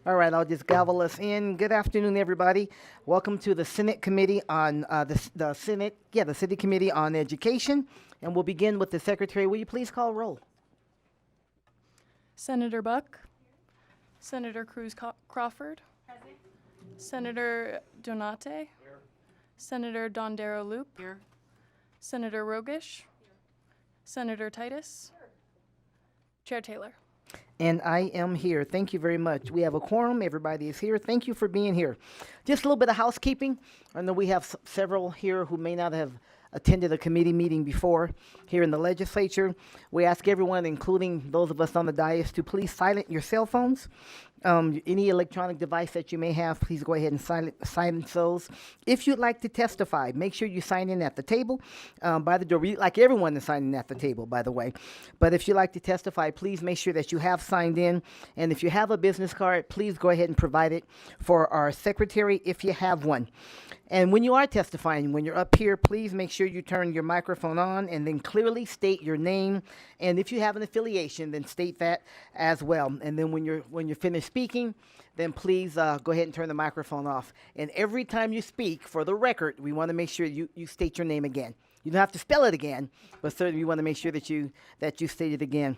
All right, I'll just gavel us in. Good afternoon, everybody. Welcome to the Senate Committee on the City Committee on Education, and we'll begin with the Secretary. Will you please call roll? Senator Buck, Senator Cruz Crawford, Senator Donate, Senator Dondero Loop, Senator Rogish, Senator Titus, Chair Taylor. And I am here. Thank you very much. We have a quorum. Everybody is here. Thank you for being here. Just a little bit of housekeeping. I know we have several here who may not have attended a committee meeting before here in the legislature. We ask everyone, including those of us on the dais, to please silence your cell phones. Any electronic device that you may have, please go ahead and silence those. If you'd like to testify, make sure you sign in at the table by the door. We like everyone to sign in at the table, by the way. But if you'd like to testify, please make sure that you have signed in. And if you have a business card, please go ahead and provide it for our secretary if you have one. And when you are testifying, when you're up here, please make sure you turn your microphone on and then clearly state your name. And if you have an affiliation, then state that as well. And then when you're finished speaking, then please go ahead and turn the microphone off. And every time you speak, for the record, we want to make sure you state your name again. You don't have to spell it again, but certainly we want to make sure that you state it again.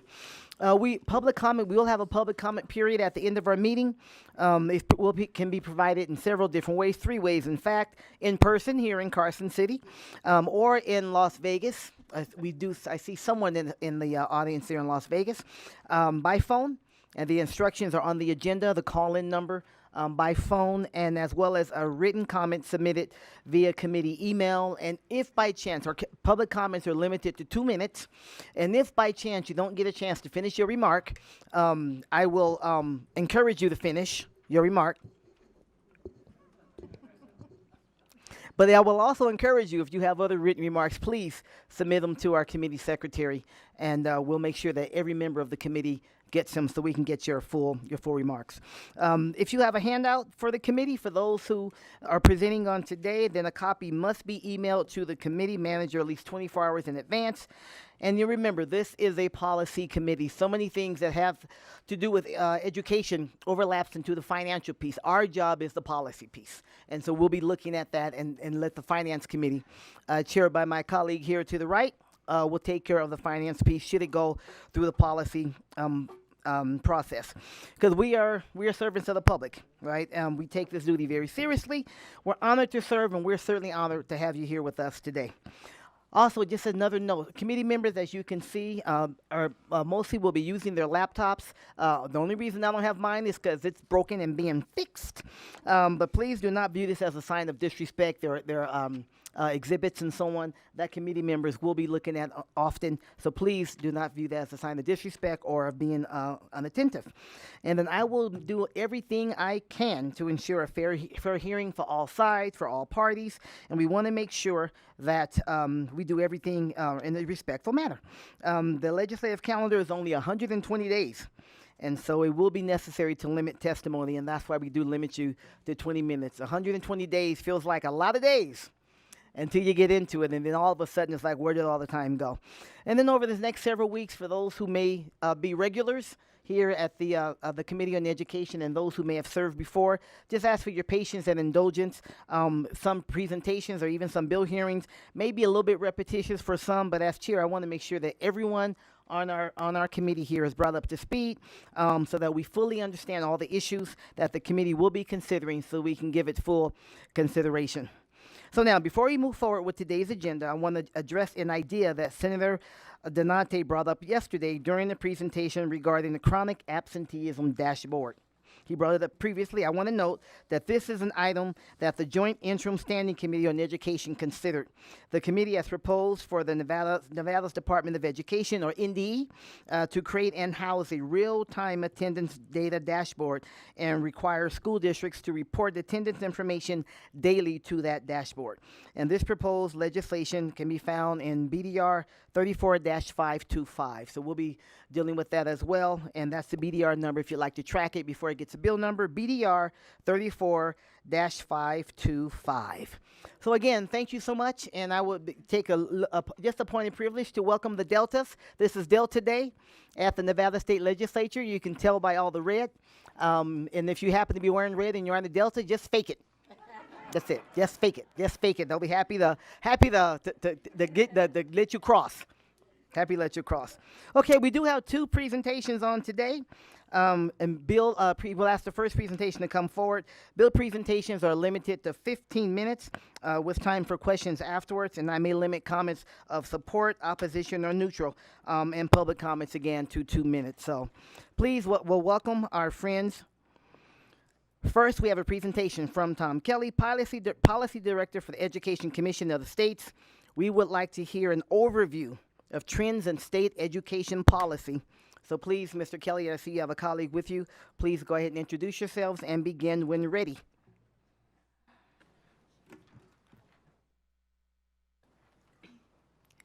Public comment. We will have a public comment period at the end of our meeting. It can be provided in several different ways, 3 ways, in fact, in person here in Carson City, or in Las Vegas. I see someone in the audience here in Las Vegas, by phone, and the instructions are on the agenda, the call-in number. By phone, and as well as a written comment submitted via committee email. And if by chance, our public comments are limited to 2 minutes, and if by chance you don't get a chance to finish your remark, I will encourage you to finish your remark. But I will also encourage you, if you have other written remarks, please submit them to our committee secretary, and we'll make sure that every member of the committee gets them so we can get your full remarks. If you have a handout for the committee, for those who are presenting on today, then a copy must be emailed to the committee manager at least 24 hours in advance. And you remember, this is a policy committee. So many things that have to do with education overlaps into the financial piece. Our job is the policy piece. And so we'll be looking at that and let the finance committee, chaired by my colleague here to the right, will take care of the finance piece should it go through the policy process, because we are servants of the public, right? We take this duty very seriously. We're honored to serve, and we're certainly honored to have you here with us today. Also, just another note, committee members, as you can see, mostly will be using their laptops. The only reason I don't have mine is because it's broken and being fixed. But please do not view this as a sign of disrespect. There are exhibits and so on that committee members will be looking at often. So please do not view that as a sign of disrespect or of being unattentive. And then I will do everything I can to ensure a fair hearing for all sides, for all parties. And we want to make sure that we do everything in a respectful manner. The legislative calendar is only 120 days. And so it will be necessary to limit testimony, and that's why we do limit you to 20 minutes. 120 days feels like a lot of days until you get into it, and then all of a sudden it's like, where did all the time go? And then over the next several weeks, for those who may be regulars here at the Committee on Education and those who may have served before, just ask for your patience and indulgence. Some presentations or even some bill hearings may be a little bit repetitious for some, but as chair, I want to make sure that everyone on our committee here is brought up to speed, so that we fully understand all the issues that the committee will be considering so we can give it full consideration. So now, before we move forward with today's agenda, I want to address an idea that Senator Donate brought up yesterday during the presentation regarding the chronic absenteeism dashboard. He brought it up previously. I want to note that this is an item that the Joint Interim Standing Committee on Education considered. The committee has proposed for the Nevada's Department of Education, or NDE, to create and house a real-time attendance data dashboard and require school districts to report attendance information daily to that dashboard. And this proposed legislation can be found in BDR 34-525. So we'll be dealing with that as well, and that's the BDR number if you'd like to track it before it gets a bill number, BDR 34-525. So again, thank you so much, and I would take just a point of privilege to welcome the Deltas. This is Delta Day at the Nevada State Legislature. You can tell by all the red, and if you happen to be wearing red and you're on the Delta, just fake it. That's it. Just fake it. Just fake it. They'll be happy to let you cross. Happy to let you cross. Okay, we do have two presentations on today. And Bill, we'll ask the first presentation to come forward. Bill presentations are limited to 15 minutes with time for questions afterwards, and I may limit comments of support, opposition, or neutral, and public comments again to 2 minutes. So please, we'll welcome our friends. First, we have a presentation from Tom Kelly, Policy Director for the Education Commission of the States. We would like to hear an overview of trends in state education policy. So please, Mr. Kelly, I see you have a colleague with you. Please go ahead and introduce yourselves and begin when ready.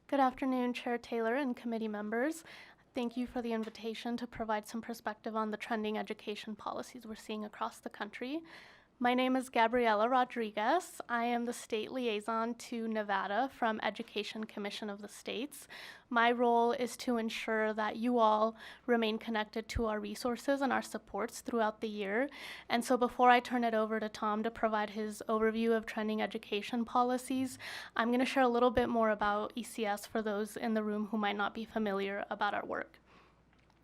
Good afternoon, Chair Taylor and committee members. Thank you for the invitation to provide some perspective on the trending education policies we're seeing across the country. My name is Gabriela Rodriguez. I am the state liaison to Nevada from Education Commission of the States. My role is to ensure that you all remain connected to our resources and our supports throughout the year. And so before I turn it over to Tom to provide his overview of trending education policies, I'm going to share a little bit more about ECS for those in the room who might not be familiar about our work.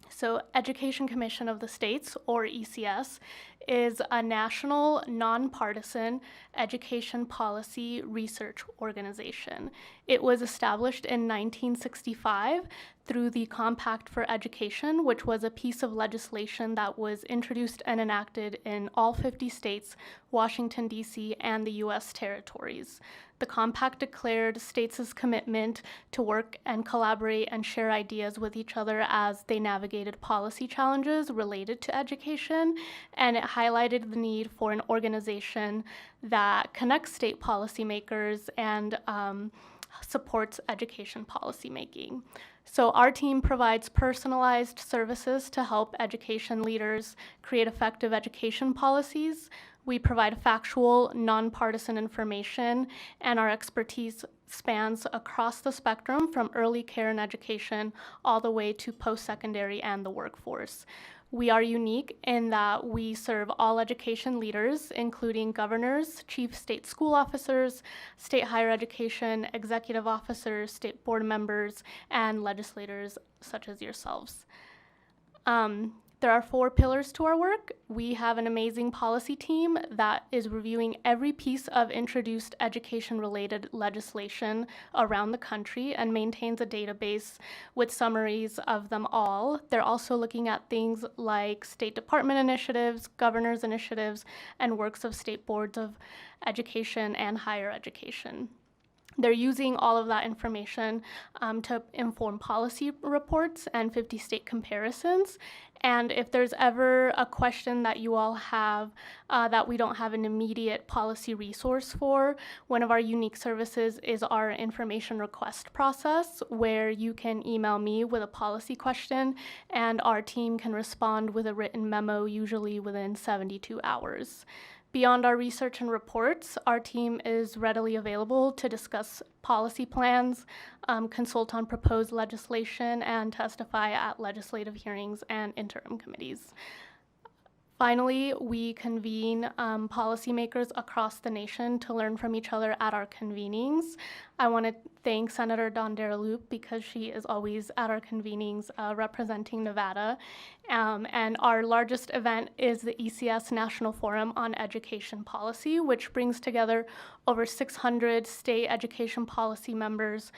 So Education Commission of the States, or ECS, is a national, nonpartisan education policy research organization. It was established in 1965 through the Compact for Education, which was a piece of legislation that was introduced and enacted in all 50 states, Washington, D.C., and the U.S. territories. The Compact declared states' commitment to work and collaborate and share ideas with each other as they navigated policy challenges related to education, and it highlighted the need for an organization that connects state policymakers and supports education policymaking. So our team provides personalized services to help education leaders create effective education policies. We provide factual, nonpartisan information, and our expertise spans across the spectrum from early care and education all the way to post-secondary and the workforce. We are unique in that we serve all education leaders, including governors, chief state school officers, state higher education, executive officers, state board members, and legislators such as yourselves. There are 4 pillars to our work. We have an amazing policy team that is reviewing every piece of introduced education-related legislation around the country and maintains a database with summaries of them all. They're also looking at things like State Department initiatives, governor's initiatives, and works of state boards of education and higher education. They're using all of that information to inform policy reports and 50 state comparisons. And if there's ever a question that you all have that we don't have an immediate policy resource for, one of our unique services is our information request process, where you can email me with a policy question and our team can respond with a written memo, usually within 72 hours. Beyond our research and reports, our team is readily available to discuss policy plans, consult on proposed legislation, and testify at legislative hearings and interim committees. Finally, we convene policymakers across the nation to learn from each other at our convenings. I want to thank Senator Dondera Loop because she is always at our convenings representing Nevada. And our largest event is the ECS National Forum on Education Policy, which brings together over 600 state education policy members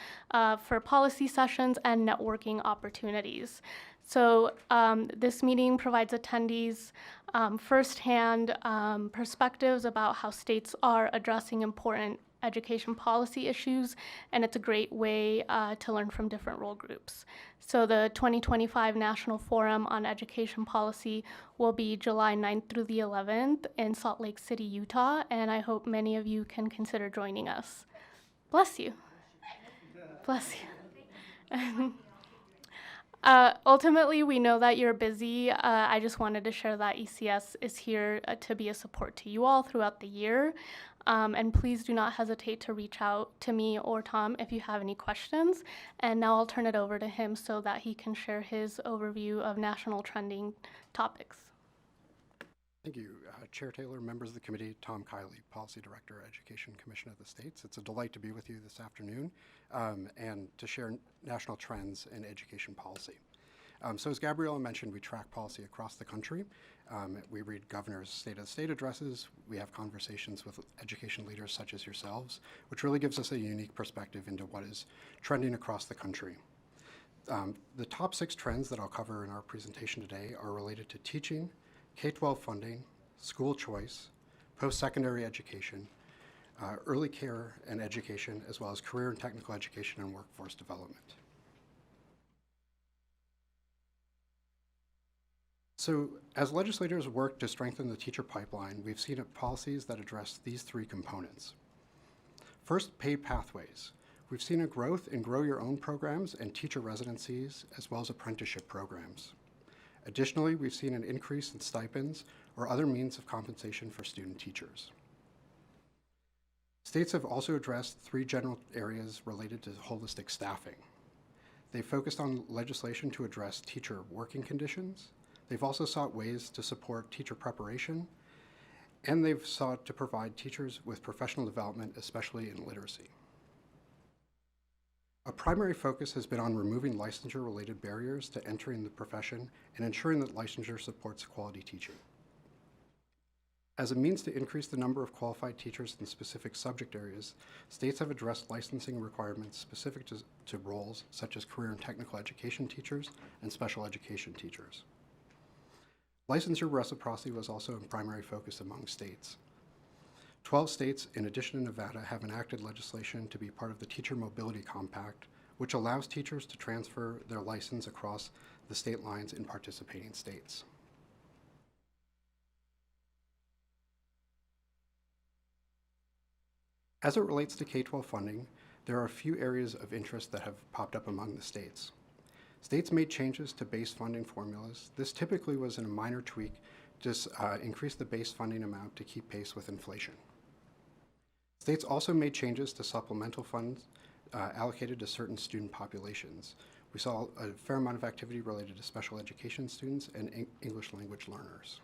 for policy sessions and networking opportunities. So this meeting provides attendees firsthand perspectives about how states are addressing important education policy issues, and it's a great way to learn from different role groups. So the 2025 National Forum on Education Policy will be July 9th through the 11th in Salt Lake City, Utah, and I hope many of you can consider joining us. Bless you. Bless you. Ultimately, we know that you're busy. I just wanted to share that ECS is here to be a support to you all throughout the year. And please do not hesitate to reach out to me or Tom if you have any questions. And now I'll turn it over to him so that he can share his overview of national trending topics. Thank you, Chair Taylor, members of the committee, Tom Kiley, Policy Director, Education Commission of the States. It's a delight to be with you this afternoon and to share national trends in education policy. So as Gabriella mentioned, we track policy across the country. We read governors' state of the state addresses. We have conversations with education leaders such as yourselves, which really gives us a unique perspective into what is trending across the country. The top 6 trends that I'll cover in our presentation today are related to teaching, K-12 funding, school choice, post-secondary education, early care and education, as well as career and technical education and workforce development. So as legislators work to strengthen the teacher pipeline, we've seen policies that address these 3 components. First, paid pathways. We've seen a growth in Grow Your Own programs and teacher residencies, as well as apprenticeship programs. Additionally, we've seen an increase in stipends or other means of compensation for student teachers. States have also addressed 3 general areas related to holistic staffing. They've focused on legislation to address teacher working conditions. They've also sought ways to support teacher preparation, and they've sought to provide teachers with professional development, especially in literacy. A primary focus has been on removing licensure-related barriers to entering the profession and ensuring that licensure supports quality teaching. As a means to increase the number of qualified teachers in specific subject areas, states have addressed licensing requirements specific to roles such as career and technical education teachers and special education teachers. Licensure reciprocity was also a primary focus among states. 12 states, in addition to Nevada, have enacted legislation to be part of the Teacher Mobility Compact, which allows teachers to transfer their license across the state lines in participating states. As it relates to K-12 funding, there are a few areas of interest that have popped up among the states. States made changes to base funding formulas. This typically was in a minor tweak to increase the base funding amount to keep pace with inflation. States also made changes to supplemental funds allocated to certain student populations. We saw a fair amount of activity related to special education students and English language learners.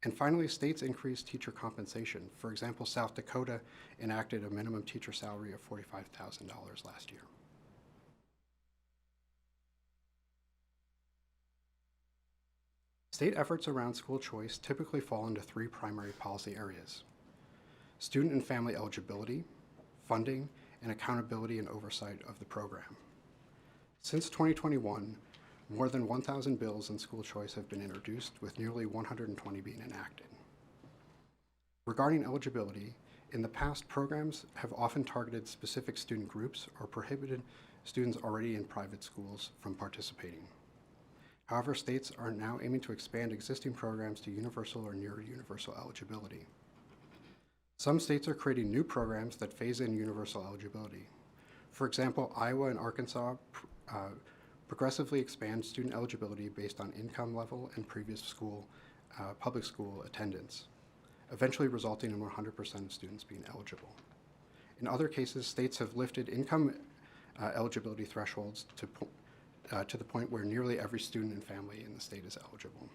And finally, states increased teacher compensation. For example, South Dakota enacted a minimum teacher salary of $45,000 last year. State efforts around school choice typically fall into 3 primary policy areas: student and family eligibility, funding, and accountability and oversight of the program. Since 2021, more than 1,000 bills in school choice have been introduced, with nearly 120 being enacted. Regarding eligibility, in the past, programs have often targeted specific student groups or prohibited students already in private schools from participating. However, states are now aiming to expand existing programs to universal or near universal eligibility. Some states are creating new programs that phase in universal eligibility. For example, Iowa and Arkansas progressively expand student eligibility based on income level and previous public school attendance, eventually resulting in 100% of students being eligible. In other cases, states have lifted income eligibility thresholds to the point where nearly every student and family in the state is eligible.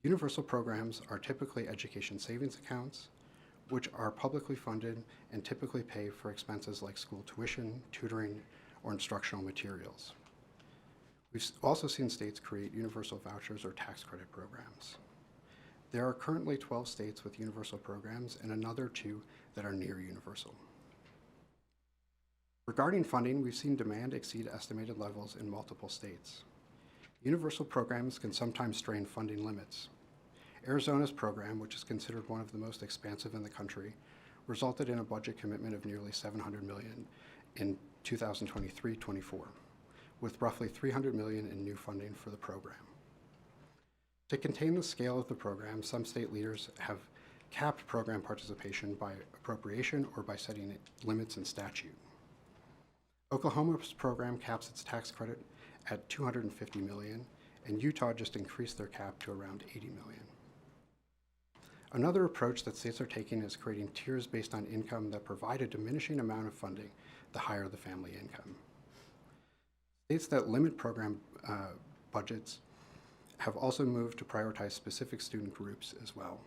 Universal programs are typically education savings accounts, which are publicly funded and typically pay for expenses like school tuition, tutoring, or instructional materials. We've also seen states create universal vouchers or tax credit programs. There are currently 12 states with universal programs and another 2 that are near universal. Regarding funding, we've seen demand exceed estimated levels in multiple states. Universal programs can sometimes strain funding limits. Arizona's program, which is considered one of the most expansive in the country, resulted in a budget commitment of nearly $700 million in 2023-24, with roughly $300 million in new funding for the program. To contain the scale of the program, some state leaders have capped program participation by appropriation or by setting limits in statute. Oklahoma's program caps its tax credit at $250 million, and Utah just increased their cap to around $80 million. Another approach that states are taking is creating tiers based on income that provide a diminishing amount of funding the higher the family income. States that limit program budgets have also moved to prioritize specific student groups as well.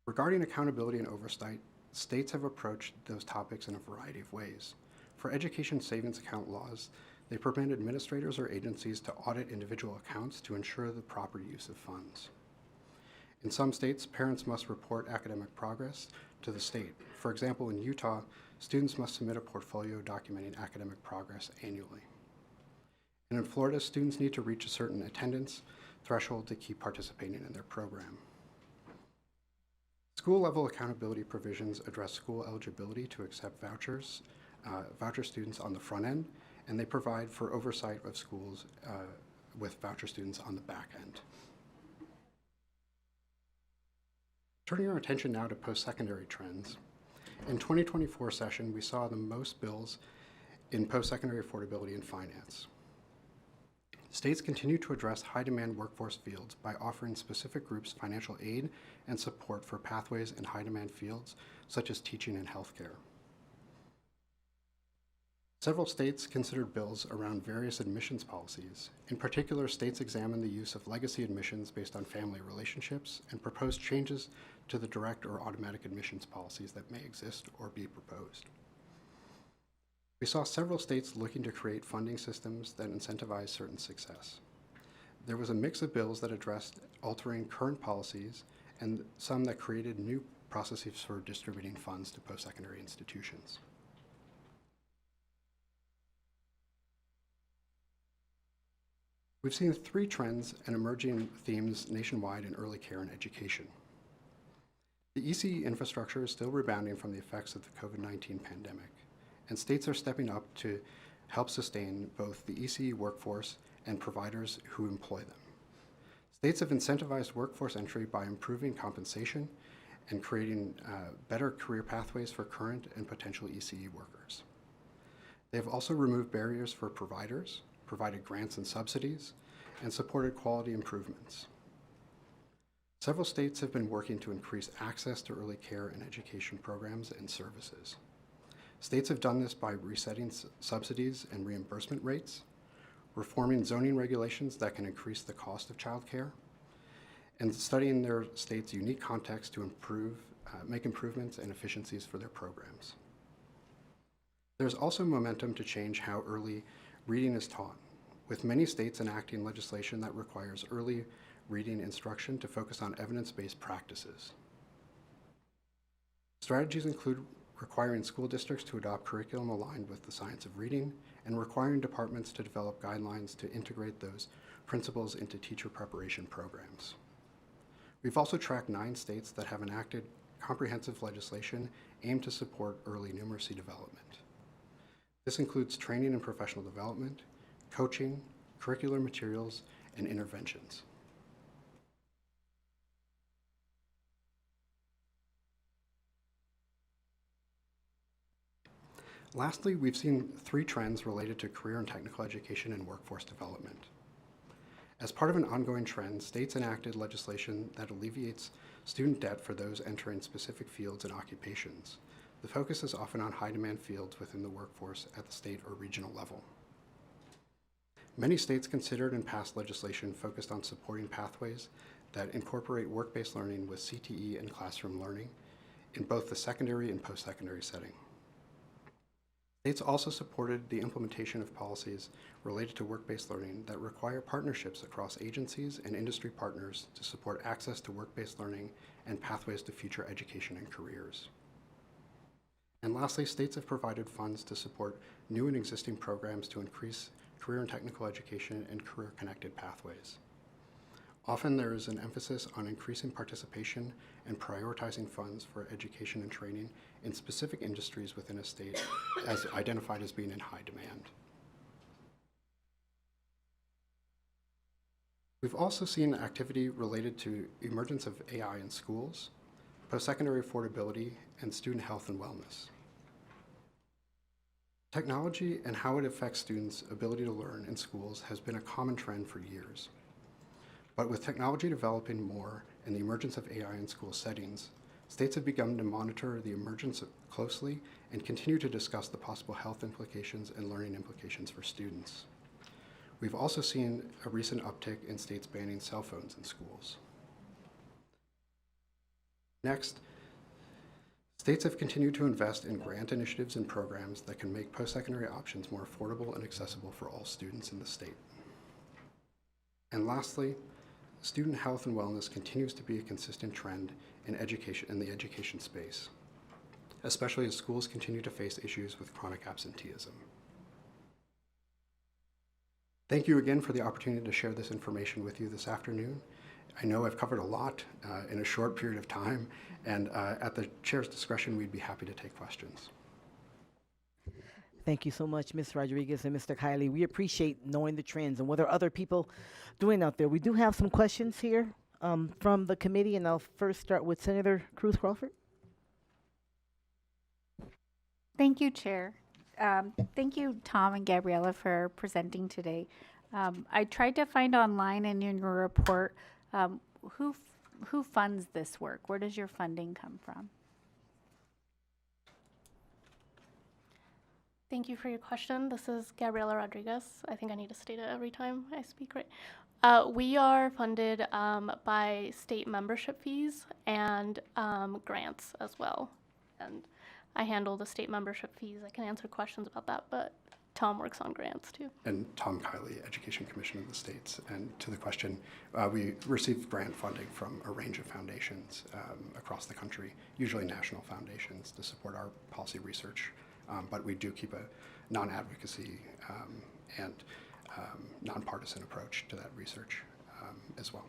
Regarding accountability and oversight, states have approached those topics in a variety of ways. For education savings account laws, they permit administrators or agencies to audit individual accounts to ensure the proper use of funds. In some states, parents must report academic progress to the state. For example, in Utah, students must submit a portfolio documenting academic progress annually. And in Florida, students need to reach a certain attendance threshold to keep participating in their program. School-level accountability provisions address school eligibility to accept voucher students on the front end, and they provide for oversight of schools with voucher students on the back end. Turning our attention now to post-secondary trends. In 2024 session, we saw the most bills in post-secondary affordability and finance. States continue to address high-demand workforce fields by offering specific groups financial aid and support for pathways in high-demand fields, such as teaching and healthcare. Several states considered bills around various admissions policies. In particular, states examined the use of legacy admissions based on family relationships and proposed changes to the direct or automatic admissions policies that may exist or be proposed. We saw several states looking to create funding systems that incentivize certain success. There was a mix of bills that addressed altering current policies and some that created new processes for distributing funds to post-secondary institutions. We've seen three trends and emerging themes nationwide in early care and education. The ECE infrastructure is still rebounding from the effects of the COVID-19 pandemic, and states are stepping up to help sustain both the ECE workforce and providers who employ them. States have incentivized workforce entry by improving compensation and creating better career pathways for current and potential ECE workers. They have also removed barriers for providers, provided grants and subsidies, and supported quality improvements. Several states have been working to increase access to early care and education programs and services. States have done this by resetting subsidies and reimbursement rates, reforming zoning regulations that can increase the cost of childcare, and studying their state's unique context to make improvements and efficiencies for their programs. There's also momentum to change how early reading is taught, with many states enacting legislation that requires early reading instruction to focus on evidence-based practices. Strategies include requiring school districts to adopt curriculum aligned with the science of reading and requiring departments to develop guidelines to integrate those principles into teacher preparation programs. We've also tracked 9 states that have enacted comprehensive legislation aimed to support early numeracy development. This includes training and professional development, coaching, curricular materials, and interventions. Lastly, we've seen 3 trends related to career and technical education and workforce development. As part of an ongoing trend, states enacted legislation that alleviates student debt for those entering specific fields and occupations. The focus is often on high-demand fields within the workforce at the state or regional level. Many states considered and passed legislation focused on supporting pathways that incorporate work-based learning with CTE and classroom learning in both the secondary and post-secondary setting. States also supported the implementation of policies related to work-based learning that require partnerships across agencies and industry partners to support access to work-based learning and pathways to future education and careers. And lastly, states have provided funds to support new and existing programs to increase career and technical education and career-connected pathways. Often there is an emphasis on increasing participation and prioritizing funds for education and training in specific industries within a state as identified as being in high demand. We've also seen activity related to emergence of AI in schools, post-secondary affordability, and student health and wellness. Technology and how it affects students' ability to learn in schools has been a common trend for years. But with technology developing more and the emergence of AI in school settings, states have begun to monitor the emergence closely and continue to discuss the possible health implications and learning implications for students. We've also seen a recent uptick in states banning cell phones in schools. Next, states have continued to invest in grant initiatives and programs that can make post-secondary options more affordable and accessible for all students in the state. And lastly, student health and wellness continues to be a consistent trend in the education space, especially as schools continue to face issues with chronic absenteeism. Thank you again for the opportunity to share this information with you this afternoon. I know I've covered a lot in a short period of time, and at the chair's discretion, we'd be happy to take questions. Thank you so much, Ms. Rodriguez and Mr. Kiley. We appreciate knowing the trends and what are other people doing out there. We do have some questions here from the committee, and I'll first start with Senator Cruz Crawford. Thank you, Chair. Thank you, Tom and Gabriella, for presenting today. I tried to find online and in your report who funds this work. Where does your funding come from? Thank you for your question. This is Gabriela Rodriguez. I think I need to state it every time I speak, right? We are funded by state membership fees and grants as well. And I handle the state membership fees. I can answer questions about that, but Tom works on grants too. And Tom Kiley, Education Commissioner of the States. And to the question, we receive grant funding from a range of foundations across the country, usually national foundations, to support our policy research. But we do keep a non-advocacy and nonpartisan approach to that research as well.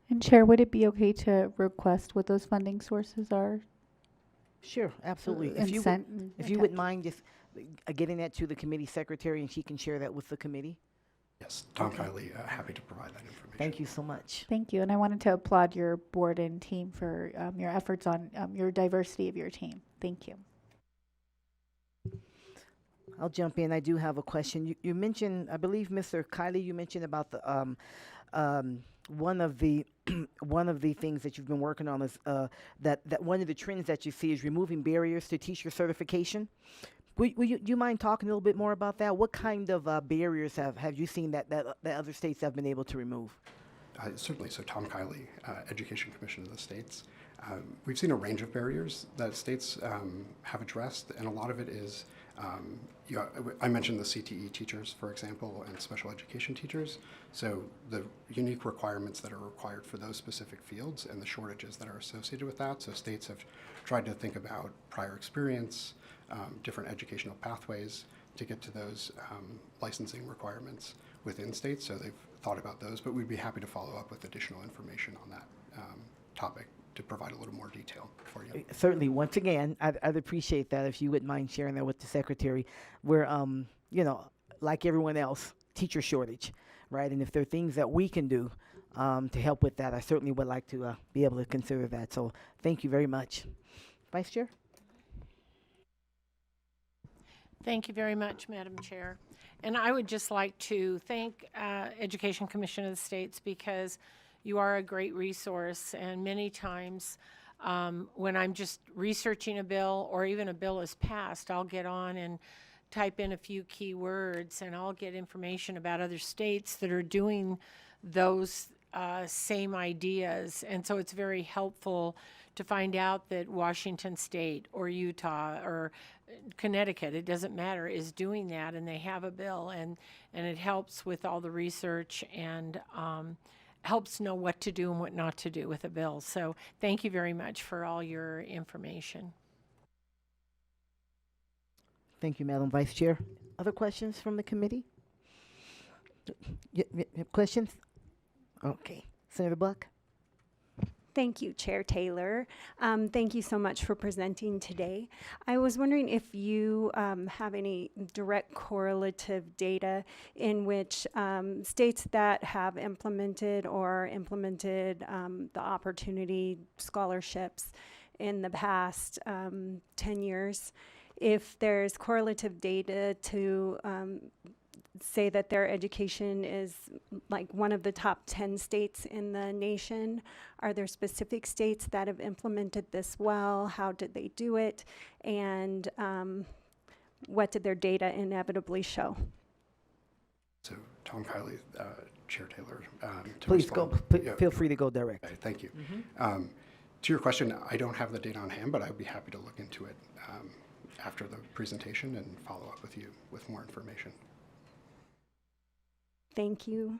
And Chair, would it be okay to request what those funding sources are? Sure, absolutely. And If you wouldn't mind just getting that to the committee secretary, and she can share that with the committee. Yes, Tom Kiley, happy to provide that information. Thank you so much. Thank you. And I wanted to applaud your board and team for your efforts on your diversity of your team. Thank you. I'll jump in. I do have a question. You mentioned, I believe, Mr. Kiley, you mentioned about the one of the one of the things that you've been working on is that one of the trends that you see is removing barriers to teacher certification. Do you mind talking a little bit more about that? What kind of barriers have you seen that other states have been able to remove? Certainly. So Tom Kiley, Education Commissioner of the States. We've seen a range of barriers that states have addressed, and a lot of it is, I mentioned the CTE teachers, for example, and special education teachers. So the unique requirements that are required for those specific fields and the shortages that are associated with that. So states have tried to think about prior experience, different educational pathways to get to those licensing requirements within states. So they've thought about those, but we'd be happy to follow up with additional information on that topic to provide a little more detail for you. Certainly. Once again, I'd appreciate that if you wouldn't mind sharing that with the secretary. We're, like everyone else, teacher shortage, right? And if there are things that we can do to help with that, I certainly would like to be able to consider that. So thank you very much. Vice Chair? Thank you very much, Madam Chair. And I would just like to thank Education Commission of the States, because you are a great resource. And many times when I'm just researching a bill, or even a bill is passed, I'll get on and type in a few key words, and I'll get information about other states that are doing those same ideas. And so it's very helpful to find out that Washington State or Utah or Connecticut, it doesn't matter, is doing that, and they have a bill, and it helps with all the research and helps know what to do and what not to do with a bill. So thank you very much for all your information. Thank you, Madam Vice Chair. Other questions from the committee? You have questions? Okay. Senator Buck? Thank you, Chair Taylor. Thank you so much for presenting today. I was wondering if you have any direct correlative data in which states that have implemented the opportunity scholarships in the past 10 years, if there's correlative data to say that their education is like one of the top 10 states in the nation. Are there specific states that have implemented this well? How did they do it? And what did their data inevitably show? So Tom Kiley, Chair Taylor. To Please go. respond. Yeah. Feel free to go direct. Okay, thank you. To your question, I don't have the data on hand, but I'd be happy to look into it after the presentation and follow up with you with more information. Thank you.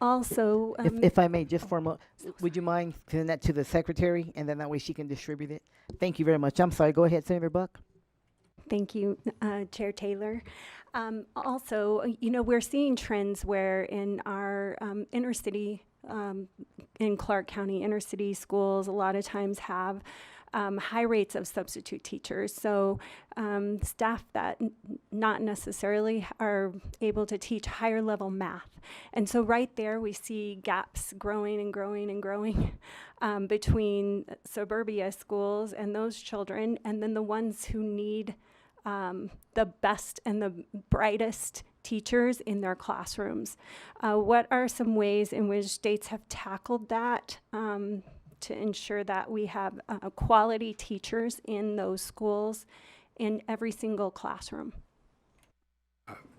Also, If I may, just for a moment, would you mind sending that to the secretary, and then that way she can distribute it? Thank you very much. I'm sorry. Go ahead, Senator Buck. thank you, Chair Taylor. Also, you know, we're seeing trends where in our inner city, in Clark County inner city schools, a lot of times have high rates of substitute teachers. So staff that not necessarily are able to teach higher level math. And so right there we see gaps growing and growing and growing between suburbia schools and those children, and then the ones who need the best and the brightest teachers in their classrooms. What are some ways in which states have tackled that to ensure that we have quality teachers in those schools in every single classroom?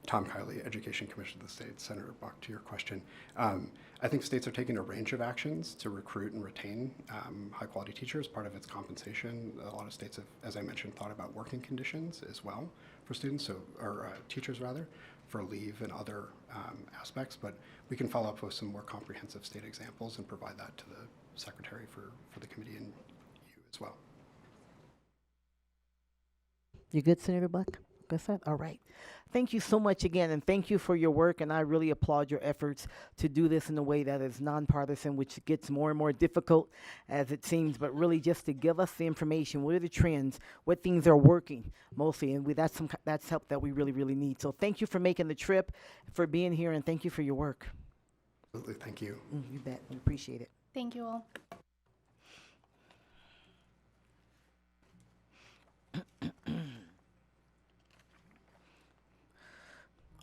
Tom Kiley, Education Commission of the State. Senator Buck, to your question. I think states are taking a range of actions to recruit and retain high-quality teachers. Part of its compensation. A lot of states have, as I mentioned, thought about working conditions as well for students, or teachers rather, for leave and other aspects. But we can follow up with some more comprehensive state examples and provide that to the Secretary for the committee and you as well. You good, Senator Buck? Good, sir? All right. Thank you so much again, and thank you for your work, and I really applaud your efforts to do this in a way that is nonpartisan, which gets more and more difficult as it seems, but really just to give us the information, what are the trends, what things are working mostly, and that's help that we really, really need. So thank you for making the trip, for being here, and thank you for your work. Absolutely, thank you. You bet. We appreciate it. Thank you all.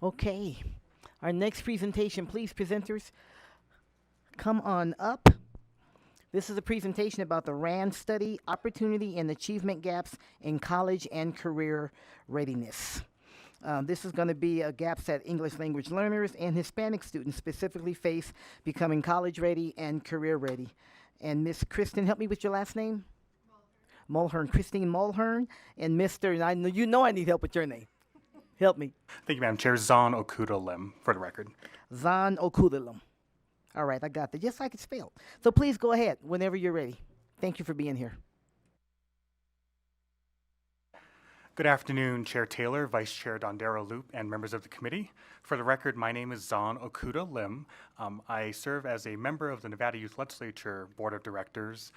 Okay, our next presentation, please, presenters, come on up. This is a presentation about the RAND study, Opportunity and Achievement Gaps in College and Career Readiness. This is going to be gaps that English language learners and Hispanic students specifically face becoming college ready and career ready. And Miss Kristen, help me with your last name? Mulhern, Christine Mulhern, and Mr., and I know you know I need help with your name. Help me. Thank you, Madam Chair. Zahn Okuda Lim, for the record. Zahn Okudalim. All right, I got that. Just like it's spelled. So please go ahead whenever you're ready. Thank you for being here. Good afternoon, Chair Taylor, Vice Chair Dondero Loop, and members of the committee. For the record, my name is Zahn Okuda Lim. I serve as a member of the Nevada Youth Legislature Board of Directors,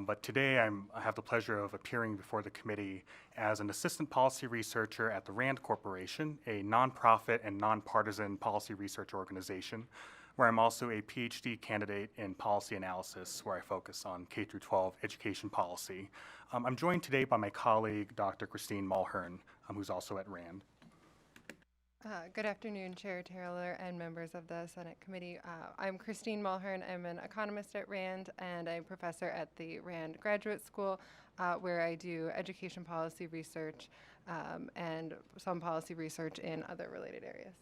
but today I have the pleasure of appearing before the committee as an assistant policy researcher at the RAND Corporation, a nonprofit and nonpartisan policy research organization, where I'm also a PhD candidate in policy analysis, where I focus on K-12 education policy. I'm joined today by my colleague, Dr. Christine Mulhern, who's also at RAND. Good afternoon, Chair Taylor and members of the Senate Committee. I'm Christine Mulhern. I'm an economist at RAND and a professor at the RAND Graduate School, where I do education policy research and some policy research in other related areas.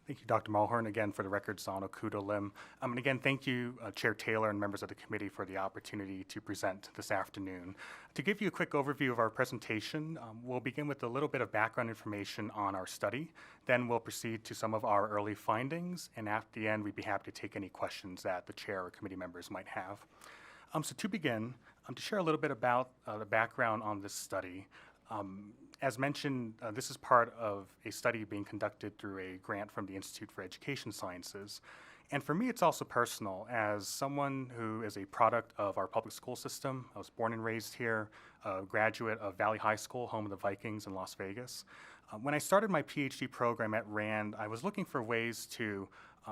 Thank you, Dr. Mulhern. Again, for the record, Zahn Okuda Lim. And again, thank you, Chair Taylor and members of the committee for the opportunity to present this afternoon. To give you a quick overview of our presentation, we'll begin with a little bit of background information on our study. Then we'll proceed to some of our early findings. And at the end, we'd be happy to take any questions that the chair or committee members might have. So to begin, to share a little bit about the background on this study. As mentioned, this is part of a study being conducted through a grant from the Institute for Education Sciences. And for me, it's also personal. As someone who is a product of our public school system, I was born and raised here, a graduate of Valley High School, home of the Vikings in Las Vegas. When I started my PhD program at RAND, I was looking for ways to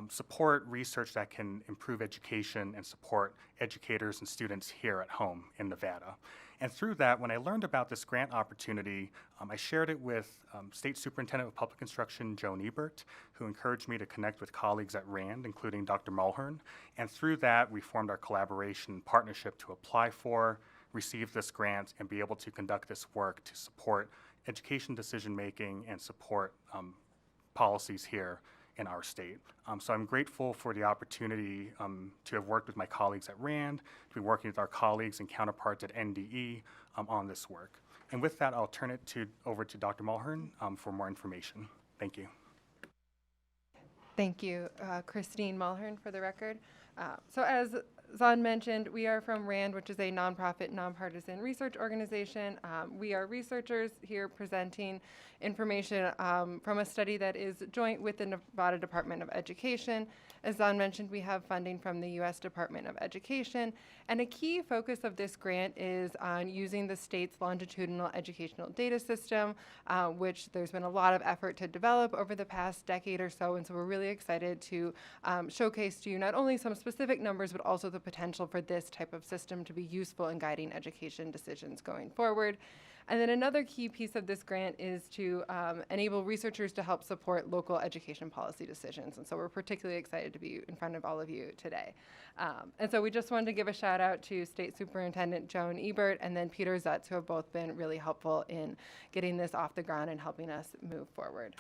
support research that can improve education and support educators and students here at home in Nevada. And through that, when I learned about this grant opportunity, I shared it with State Superintendent of Public Instruction, Joan Ebert, who encouraged me to connect with colleagues at RAND, including Dr. Mulhern. And through that, we formed our collaboration partnership to apply for, receive this grant, and be able to conduct this work to support education decision-making and support policies here in our state. So I'm grateful for the opportunity to have worked with my colleagues at RAND, to be working with our colleagues and counterparts at NDE on this work. And with that, I'll turn it over to Dr. Mulhern for more information. Thank you. Thank you, Christine Mulhern, for the record. So as Zahn mentioned, we are from RAND, which is a nonprofit, nonpartisan research organization. We are researchers here presenting information from a study that is joint with the Nevada Department of Education. As Zahn mentioned, we have funding from the U.S. Department of Education, and a key focus of this grant is on using the state's longitudinal educational data system, which there's been a lot of effort to develop over the past decade or so, and so we're really excited to showcase to you not only some specific numbers, but also the potential for this type of system to be useful in guiding education decisions going forward. And then another key piece of this grant is to enable researchers to help support local education policy decisions. And so we're particularly excited to be in front of all of you today. And so we just wanted to give a shout out to State Superintendent Joan Ebert and then Peter Zutz, who have both been really helpful in getting this off the ground and helping us move forward.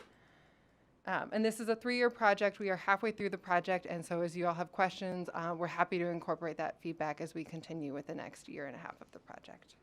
And this is a 3-year project. We are halfway through the project, and so as you all have questions, we're happy to incorporate that feedback as we continue with the next year and a half of the project.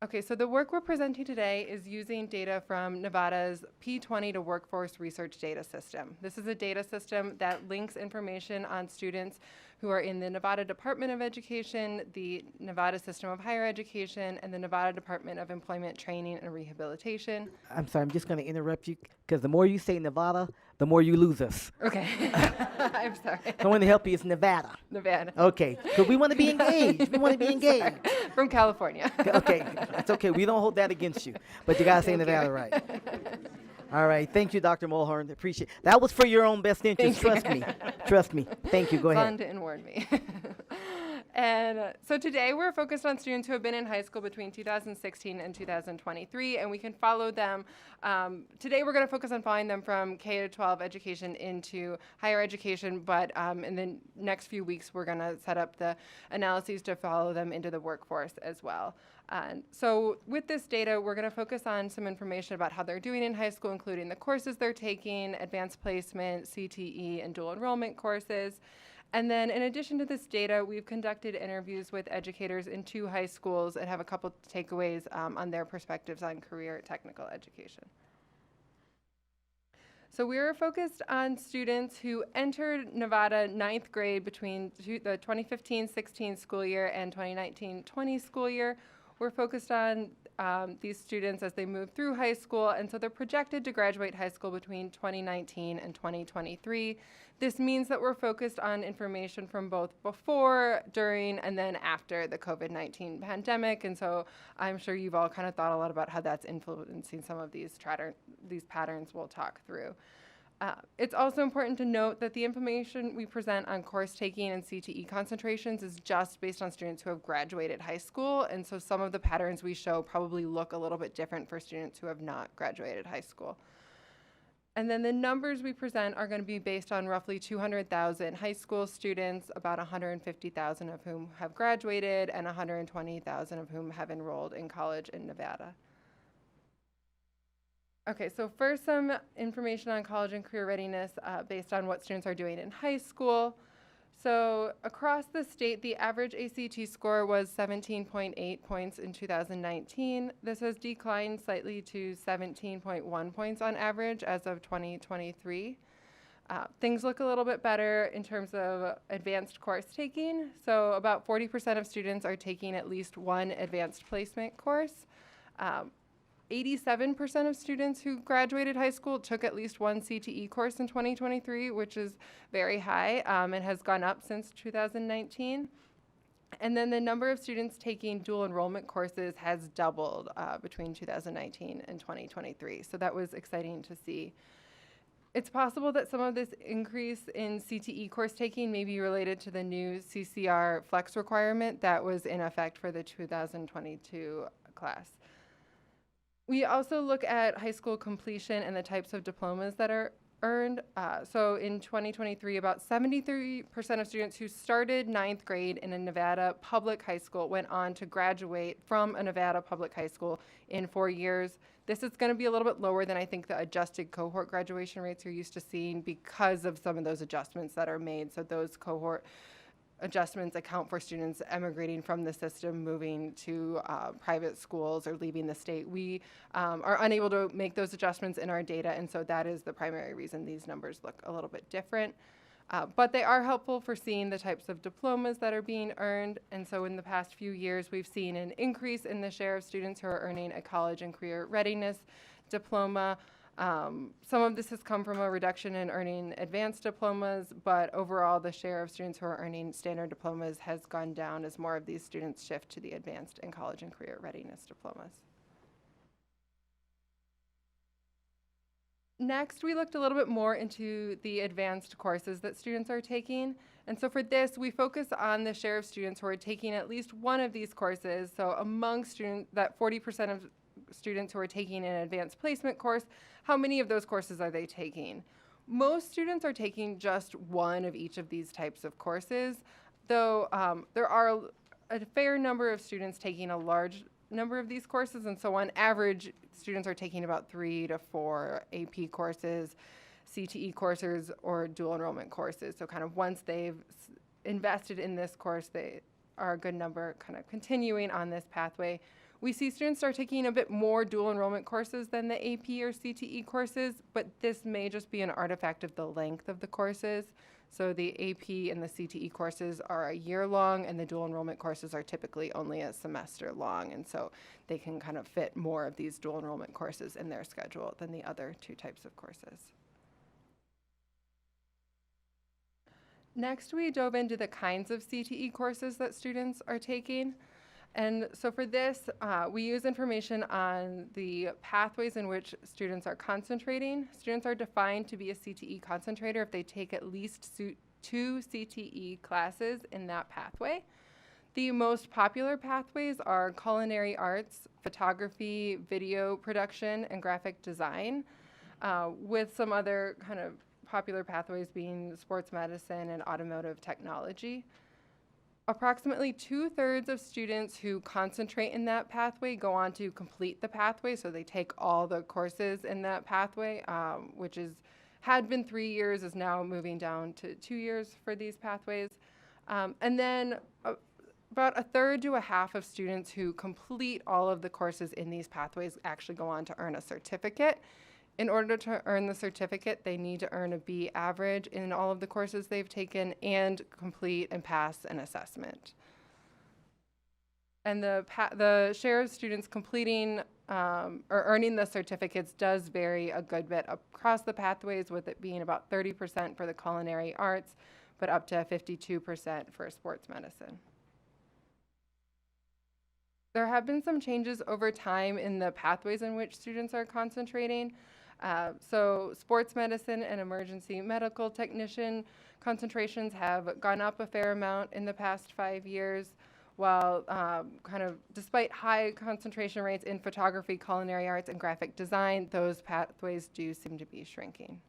Okay, so the work we're presenting today is using data from Nevada's P20 to Workforce Research Data System. This is a data system that links information on students who are in the Nevada Department of Education, the Nevada System of Higher Education, and the Nevada Department of Employment Training and Rehabilitation. I'm sorry, I'm just going to interrupt you because the more you say Nevada, the more you lose us. Okay, I'm sorry. I want to help you. It's Nevada. Nevada. Okay, because we want to be engaged. We want to be engaged. From California. Okay, that's okay. We don't hold that against you, but you got to say Thank Nevada you. right. All right. Thank you, Dr. Mulhern. Appreciate it. That was for your own best interest. Thank Trust me. Trust me. Thank you. Go Zahn ahead. didn't warn me. And so today we're focused on students who have been in high school between 2016 and 2023, and we can follow them. Today we're going to focus on following them from K-12 education into higher education, but in the next few weeks we're going to set up the analyses to follow them into the workforce as well. So with this data, we're going to focus on some information about how they're doing in high school, including the courses they're taking, advanced placement, CTE, and dual enrollment courses. And then in addition to this data, we've conducted interviews with educators in 2 high schools and have a couple takeaways on their perspectives on career technical education. So we were focused on students who entered Nevada 9th grade between the 2015-16 school year and 2019-20 school year. We're focused on these students as they move through high school, and so they're projected to graduate high school between 2019 and 2023. This means that we're focused on information from both before, during, and then after the COVID-19 pandemic, and so I'm sure you've all kind of thought a lot about how that's influencing some of these patterns we'll talk through. It's also important to note that the information we present on course taking and CTE concentrations is just based on students who have graduated high school, and so some of the patterns we show probably look a little bit different for students who have not graduated high school. And then the numbers we present are going to be based on roughly 200,000 high school students, about 150,000 of whom have graduated, and 120,000 of whom have enrolled in college in Nevada. Okay, so first some information on college and career readiness based on what students are doing in high school. So across the state, the average ACT score was 17.8 points in 2019. This has declined slightly to 17.1 points on average as of 2023. Things look a little bit better in terms of advanced course taking. So about 40% of students are taking at least one advanced placement course. 87% of students who graduated high school took at least one CTE course in 2023, which is very high and has gone up since 2019. And then the number of students taking dual enrollment courses has doubled between 2019 and 2023. So that was exciting to see. It's possible that some of this increase in CTE course taking may be related to the new CCR flex requirement that was in effect for the 2022 class. We also look at high school completion and the types of diplomas that are earned. So in 2023, about 73% of students who started ninth grade in a Nevada public high school went on to graduate from a Nevada public high school in 4 years. This is going to be a little bit lower than I think the adjusted cohort graduation rates you're used to seeing because of some of those adjustments that are made. So those cohort adjustments account for students emigrating from the system, moving to private schools or leaving the state. We are unable to make those adjustments in our data, and so that is the primary reason these numbers look a little bit different. But they are helpful for seeing the types of diplomas that are being earned, and so in the past few years, we've seen an increase in the share of students who are earning a college and career readiness diploma. Some of this has come from a reduction in earning advanced diplomas, but overall the share of students who are earning standard diplomas has gone down as more of these students shift to the advanced and college and career readiness diplomas. Next, we looked a little bit more into the advanced courses that students are taking. And so for this, we focus on the share of students who are taking at least one of these courses. So among students, that 40% of students who are taking an advanced placement course, how many of those courses are they taking? Most students are taking just one of each of these types of courses, though there are a fair number of students taking a large number of these courses, and so on average, students are taking about 3 to 4 AP courses, CTE courses, or dual enrollment courses. So kind of once they've invested in this course, they are a good number kind of continuing on this pathway. We see students start taking a bit more dual enrollment courses than the AP or CTE courses, but this may just be an artifact of the length of the courses. So the AP and the CTE courses are a year long, and the dual enrollment courses are typically only a semester long, and so they can kind of fit more of these dual enrollment courses in their schedule than the other two types of courses. Next, we dove into the kinds of CTE courses that students are taking. And so for this, we use information on the pathways in which students are concentrating. Students are defined to be a CTE concentrator if they take at least 2 CTE classes in that pathway. The most popular pathways are culinary arts, photography, video production, and graphic design, with some other kind of popular pathways being sports medicine and automotive technology. Approximately 2/3 of students who concentrate in that pathway go on to complete the pathway, so they take all the courses in that pathway, which had been 3 years, is now moving down to 2 years for these pathways. And then about 1/3 to a half of students who complete all of the courses in these pathways actually go on to earn a certificate. In order to earn the certificate, they need to earn a B average in all of the courses they've taken and complete and pass an assessment. And the share of students completing or earning the certificates does vary a good bit across the pathways, with it being about 30% for the culinary arts, but up to 52% for sports medicine. There have been some changes over time in the pathways in which students are concentrating. So sports medicine and emergency medical technician concentrations have gone up a fair amount in the past 5 years, while despite high concentration rates in photography, culinary arts, and graphic design, those pathways do seem to be shrinking.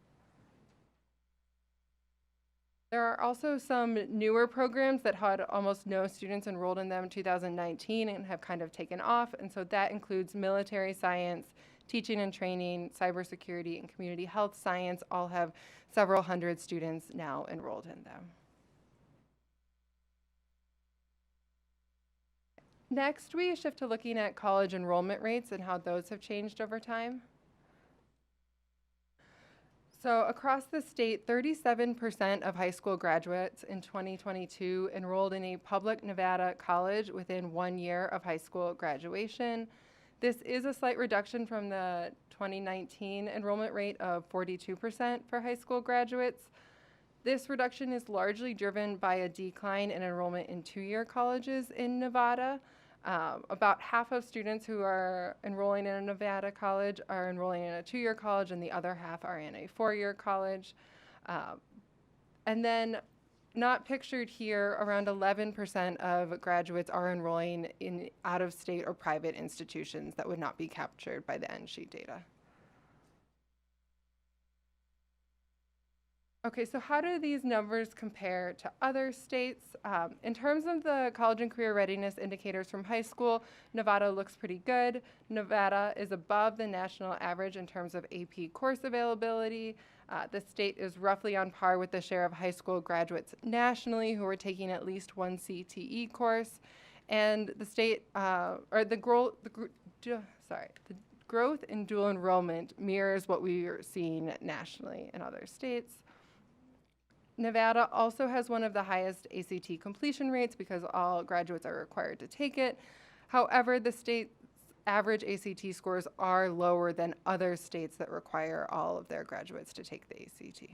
There are also some newer programs that had almost no students enrolled in them in 2019 and have kind of taken off, and so that includes military science, teaching and training, cybersecurity, and community health science all have several hundred students now enrolled in them. Next, we shift to looking at college enrollment rates and how those have changed over time. So across the state, 37% of high school graduates in 2022 enrolled in a public Nevada college within 1 year of high school graduation. This is a slight reduction from the 2019 enrollment rate of 42% for high school graduates. This reduction is largely driven by a decline in enrollment in 2-year colleges in Nevada. About half of students who are enrolling in a Nevada college are enrolling in a 2-year college, and the other half are in a 4-year college. And then not pictured here, around 11% of graduates are enrolling in out-of-state or private institutions that would not be captured by the end sheet data. Okay, so how do these numbers compare to other states? In terms of the college and career readiness indicators from high school, Nevada looks pretty good. Nevada is above the national average in terms of AP course availability. The state is roughly on par with the share of high school graduates nationally who are taking at least one CTE course. And the state, the growth in dual enrollment mirrors what we are seeing nationally in other states. Nevada also has one of the highest ACT completion rates because all graduates are required to take it. However, the state's average ACT scores are lower than other states that require all of their graduates to take the ACT.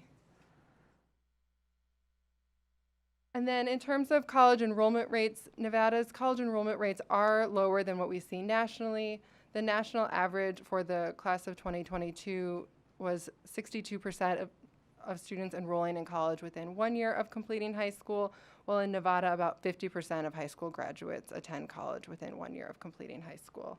And then in terms of college enrollment rates, Nevada's college enrollment rates are lower than what we see nationally. The national average for the class of 2022 was 62% of students enrolling in college within 1 year of completing high school, while in Nevada, about 50% of high school graduates attend college within 1 year of completing high school.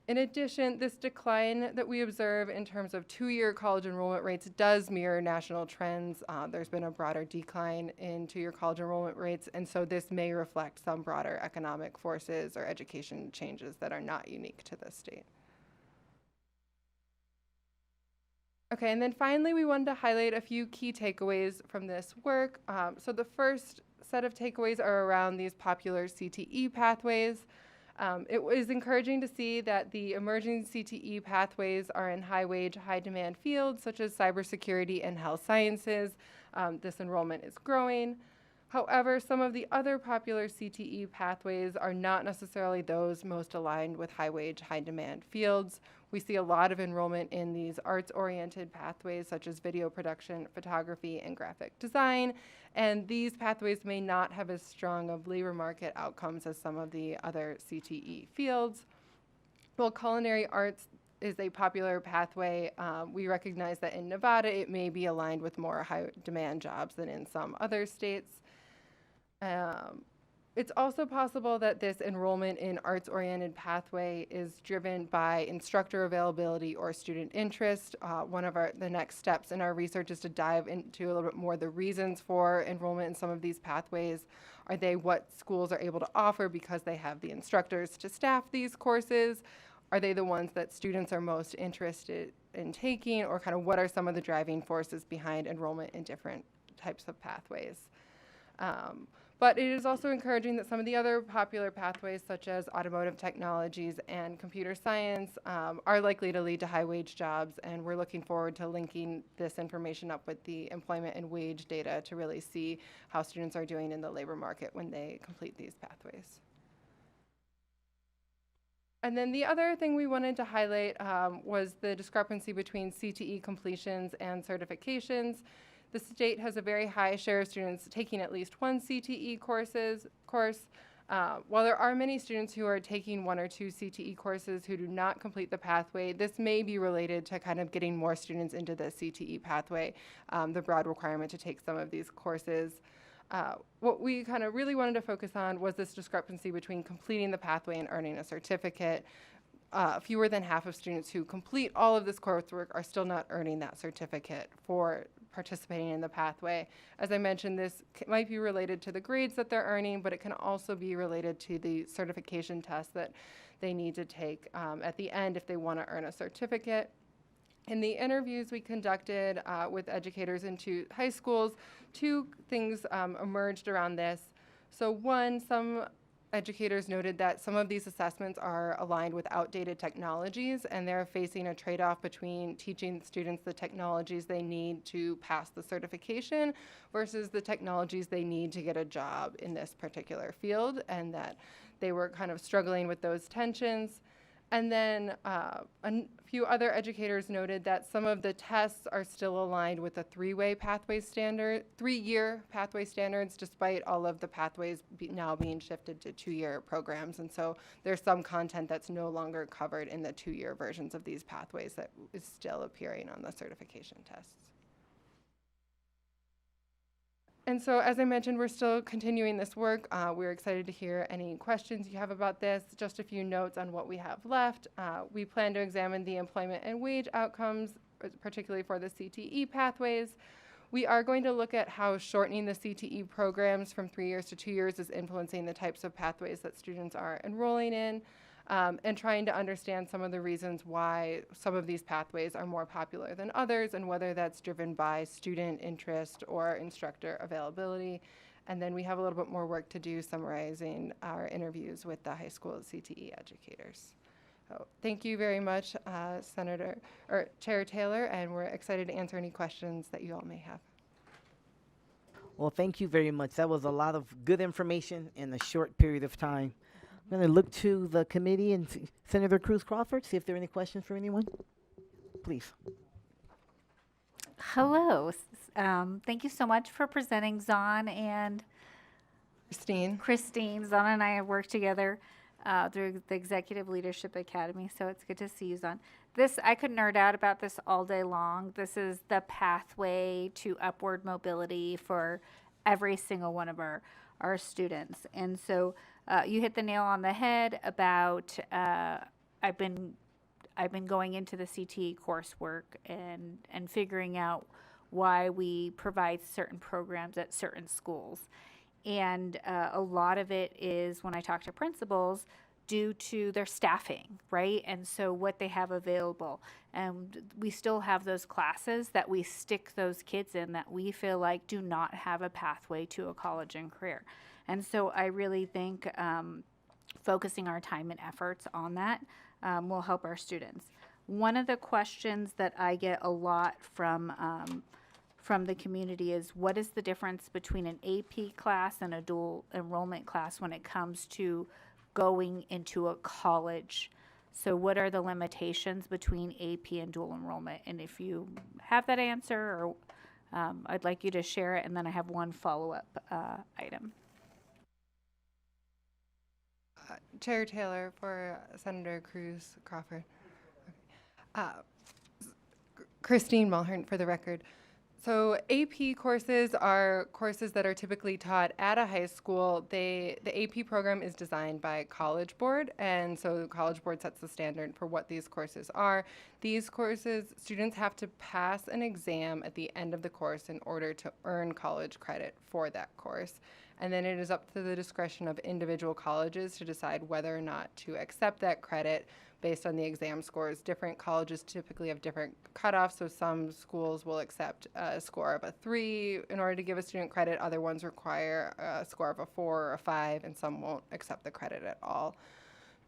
In addition, this decline that we observe in terms of 2-year college enrollment rates does mirror national trends. There's been a broader decline in 2-year college enrollment rates, and so this may reflect some broader economic forces or education changes that are not unique to this state. Okay, and then finally, we wanted to highlight a few key takeaways from this work. So the first set of takeaways are around these popular CTE pathways. It was encouraging to see that the emerging CTE pathways are in high-wage, high-demand fields such as cybersecurity and health sciences. This enrollment is growing. However, some of the other popular CTE pathways are not necessarily those most aligned with high-wage, high-demand fields. We see a lot of enrollment in these arts-oriented pathways such as video production, photography, and graphic design, and these pathways may not have as strong of labor market outcomes as some of the other CTE fields. While culinary arts is a popular pathway, we recognize that in Nevada it may be aligned with more high-demand jobs than in some other states. It's also possible that this enrollment in arts-oriented pathway is driven by instructor availability or student interest. One of the next steps in our research is to dive into a little bit more the reasons for enrollment in some of these pathways. Are they what schools are able to offer because they have the instructors to staff these courses? Are they the ones that students are most interested in taking, or kind of what are some of the driving forces behind enrollment in different types of pathways? But it is also encouraging that some of the other popular pathways, such as automotive technologies and computer science, are likely to lead to high-wage jobs, and we're looking forward to linking this information up with the employment and wage data to really see how students are doing in the labor market when they complete these pathways. And then the other thing we wanted to highlight was the discrepancy between CTE completions and certifications. The state has a very high share of students taking at least one CTE course. While there are many students who are taking 1 or 2 CTE courses who do not complete the pathway, this may be related to kind of getting more students into the CTE pathway, the broad requirement to take some of these courses. What we kind of really wanted to focus on was this discrepancy between completing the pathway and earning a certificate. Fewer than half of students who complete all of this coursework are still not earning that certificate for participating in the pathway. As I mentioned, this might be related to the grades that they're earning, but it can also be related to the certification test that they need to take at the end if they want to earn a certificate. In the interviews we conducted with educators in 2 high schools, 2 things emerged around this. So one, some educators noted that some of these assessments are aligned with outdated technologies, and they're facing a trade-off between teaching students the technologies they need to pass the certification versus the technologies they need to get a job in this particular field, and that they were kind of struggling with those tensions. And then few other educators noted that some of the tests are still aligned with the three-year pathway standards, despite all of the pathways now being shifted to 2-year programs. And so there's some content that's no longer covered in the 2-year versions of these pathways that is still appearing on the certification tests. And so, as I mentioned, we're still continuing this work. We're excited to hear any questions you have about this. Just a few notes on what we have left. We plan to examine the employment and wage outcomes, particularly for the CTE pathways. We are going to look at how shortening the CTE programs from 3 years to 2 years is influencing the types of pathways that students are enrolling in. And trying to understand some of the reasons why some of these pathways are more popular than others, and whether that's driven by student interest or instructor availability. And then we have a little bit more work to do summarizing our interviews with the high school CTE educators. So thank you very much, Chair Taylor, and we're excited to answer any questions that you all may have. Well, thank you very much. That was a lot of good information in a short period of time. I'm going to look to the committee and Senator Cruz Crawford, see if there are any questions for anyone. Please. Hello. Thank you so much for presenting, Zon and Christine. Zon and I have worked together through the Executive Leadership Academy, so it's good to see you, Zon. I could nerd out about this all day long. This is the pathway to upward mobility for every single one of our students. And so you hit the nail on the head about I've been going into the CTE coursework and figuring out why we provide certain programs at certain schools. And a lot of it is, when I talk to principals, due to their staffing, right? And so what they have available. And we still have those classes that we stick those kids in that we feel like do not have a pathway to a college and career. And so I really think focusing our time and efforts on that will help our students. One of the questions that I get a lot from the community is, what is the difference between an AP class and a dual enrollment class when it comes to going into a college? So what are the limitations between AP and dual enrollment? And if you have that answer, or I'd like you to share it, and then I have one follow-up item. Chair Taylor for Senator Cruz Crawford. Christine Mulhern for the record. So AP courses are courses that are typically taught at a high school. The AP program is designed by College Board, and so the College Board sets the standard for what these courses are. These courses, students have to pass an exam at the end of the course in order to earn college credit for that course. And then it is up to the discretion of individual colleges to decide whether or not to accept that credit based on the exam scores. Different colleges typically have different cutoffs, so some schools will accept a score of a 3 in order to give a student credit. Other ones require a score of a 4 or a 5, and some won't accept the credit at all.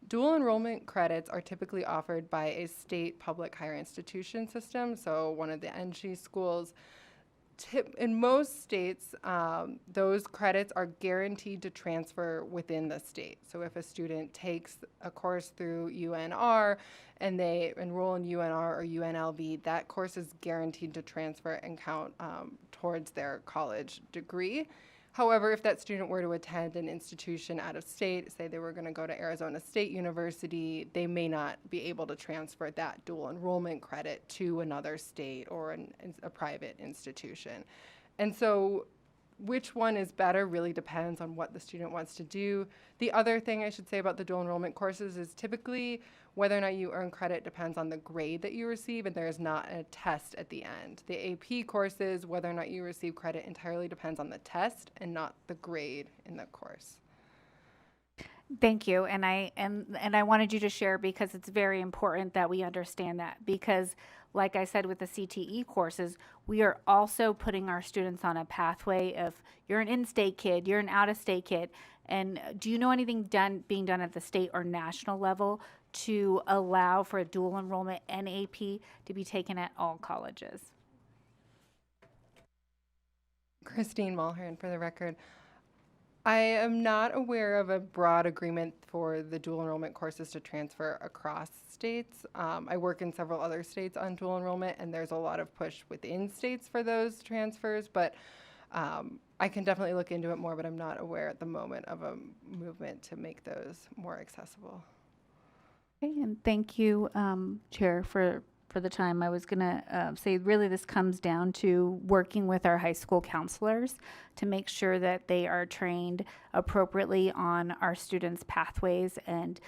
Dual enrollment credits are typically offered by a state public higher institution system, so one of the NG schools. In most states, those credits are guaranteed to transfer within the state. So if a student takes a course through UNR and they enroll in UNR or UNLV, that course is guaranteed to transfer and count towards their college degree. However, if that student were to attend an institution out of state, say they were going to go to Arizona State University, they may not be able to transfer that dual enrollment credit to another state or a private institution. And so which one is better really depends on what the student wants to do. The other thing I should say about the dual enrollment courses is typically whether or not you earn credit depends on the grade that you receive, and there is not a test at the end. The AP courses, whether or not you receive credit entirely depends on the test and not the grade in the course. Thank you, and I wanted you to share because it's very important that we understand that, because like I said with the CTE courses, we are also putting our students on a pathway of, you're an in-state kid, you're an out-of-state kid, and do you know anything being done at the state or national level to allow for dual enrollment and AP to be taken at all colleges? Christine Mulhern for the record. I am not aware of a broad agreement for the dual enrollment courses to transfer across states. I work in several other states on dual enrollment, and there's a lot of push within states for those transfers, but I can definitely look into it more, but I'm not aware at the moment of a movement to make those more accessible. Okay, and thank you, Chair, for the time. I was going to say, really, this comes down to working with our high school counselors to make sure that they are trained appropriately on our students' pathways and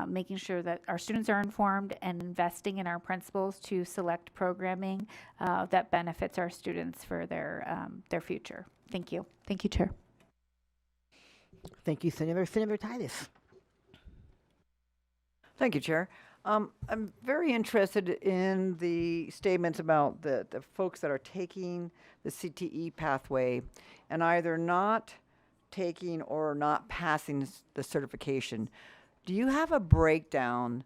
making sure that our students are informed and investing in our principals to select programming that benefits our students for their future. Thank you. Thank you, Chair. Thank you, Senator. Senator Titus. Thank you, Chair. I'm very interested in the statements about the folks that are taking the CTE pathway and either not taking or not passing the certification. Do you have a breakdown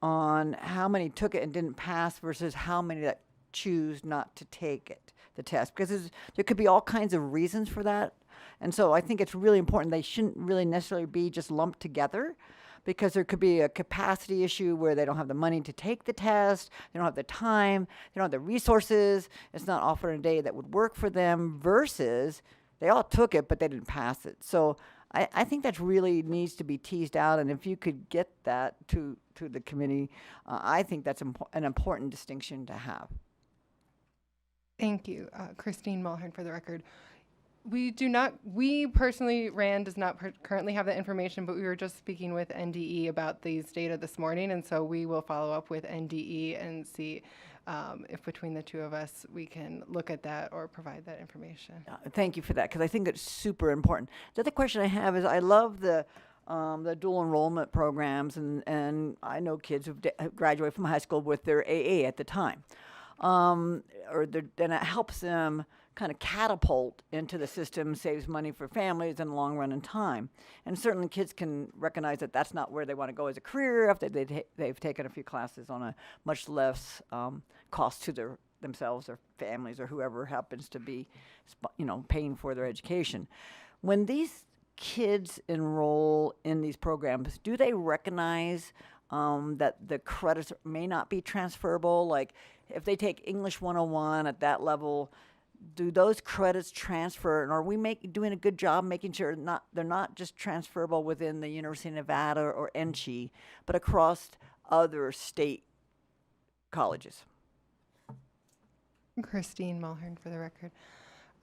on how many took it and didn't pass versus how many that choose not to take it, the test? Because there could be all kinds of reasons for that. And so I think it's really important. They shouldn't really necessarily be just lumped together, because there could be a capacity issue where they don't have the money to take the test, they don't have the time, they don't have the resources, it's not offered a day that would work for them, versus they all took it but they didn't pass it. So I think that really needs to be teased out, and if you could get that to the committee, I think that's an important distinction to have. Thank you. Christine Mulhern for the record. We personally, RAND does not currently have that information, but we were just speaking with NDE about these data this morning, and so we will follow up with NDE and see if between the two of us we can look at that or provide that information. Thank you for that, because I think it's super important. The other question I have is, I love the dual enrollment programs, and I know kids who've graduated from high school with their AA at the time. And it helps them kind of catapult into the system, saves money for families in the long run and time. And certainly kids can recognize that that's not where they want to go as a career after they've taken a few classes on a much less cost to themselves or families or whoever happens to be, paying for their education. When these kids enroll in these programs, do they recognize that the credits may not be transferable? Like if they take English 101 at that level, do those credits transfer, and are we doing a good job making sure they're not just transferable within the University of Nevada or NCHE, but across other state colleges? Christine Mulhern for the record.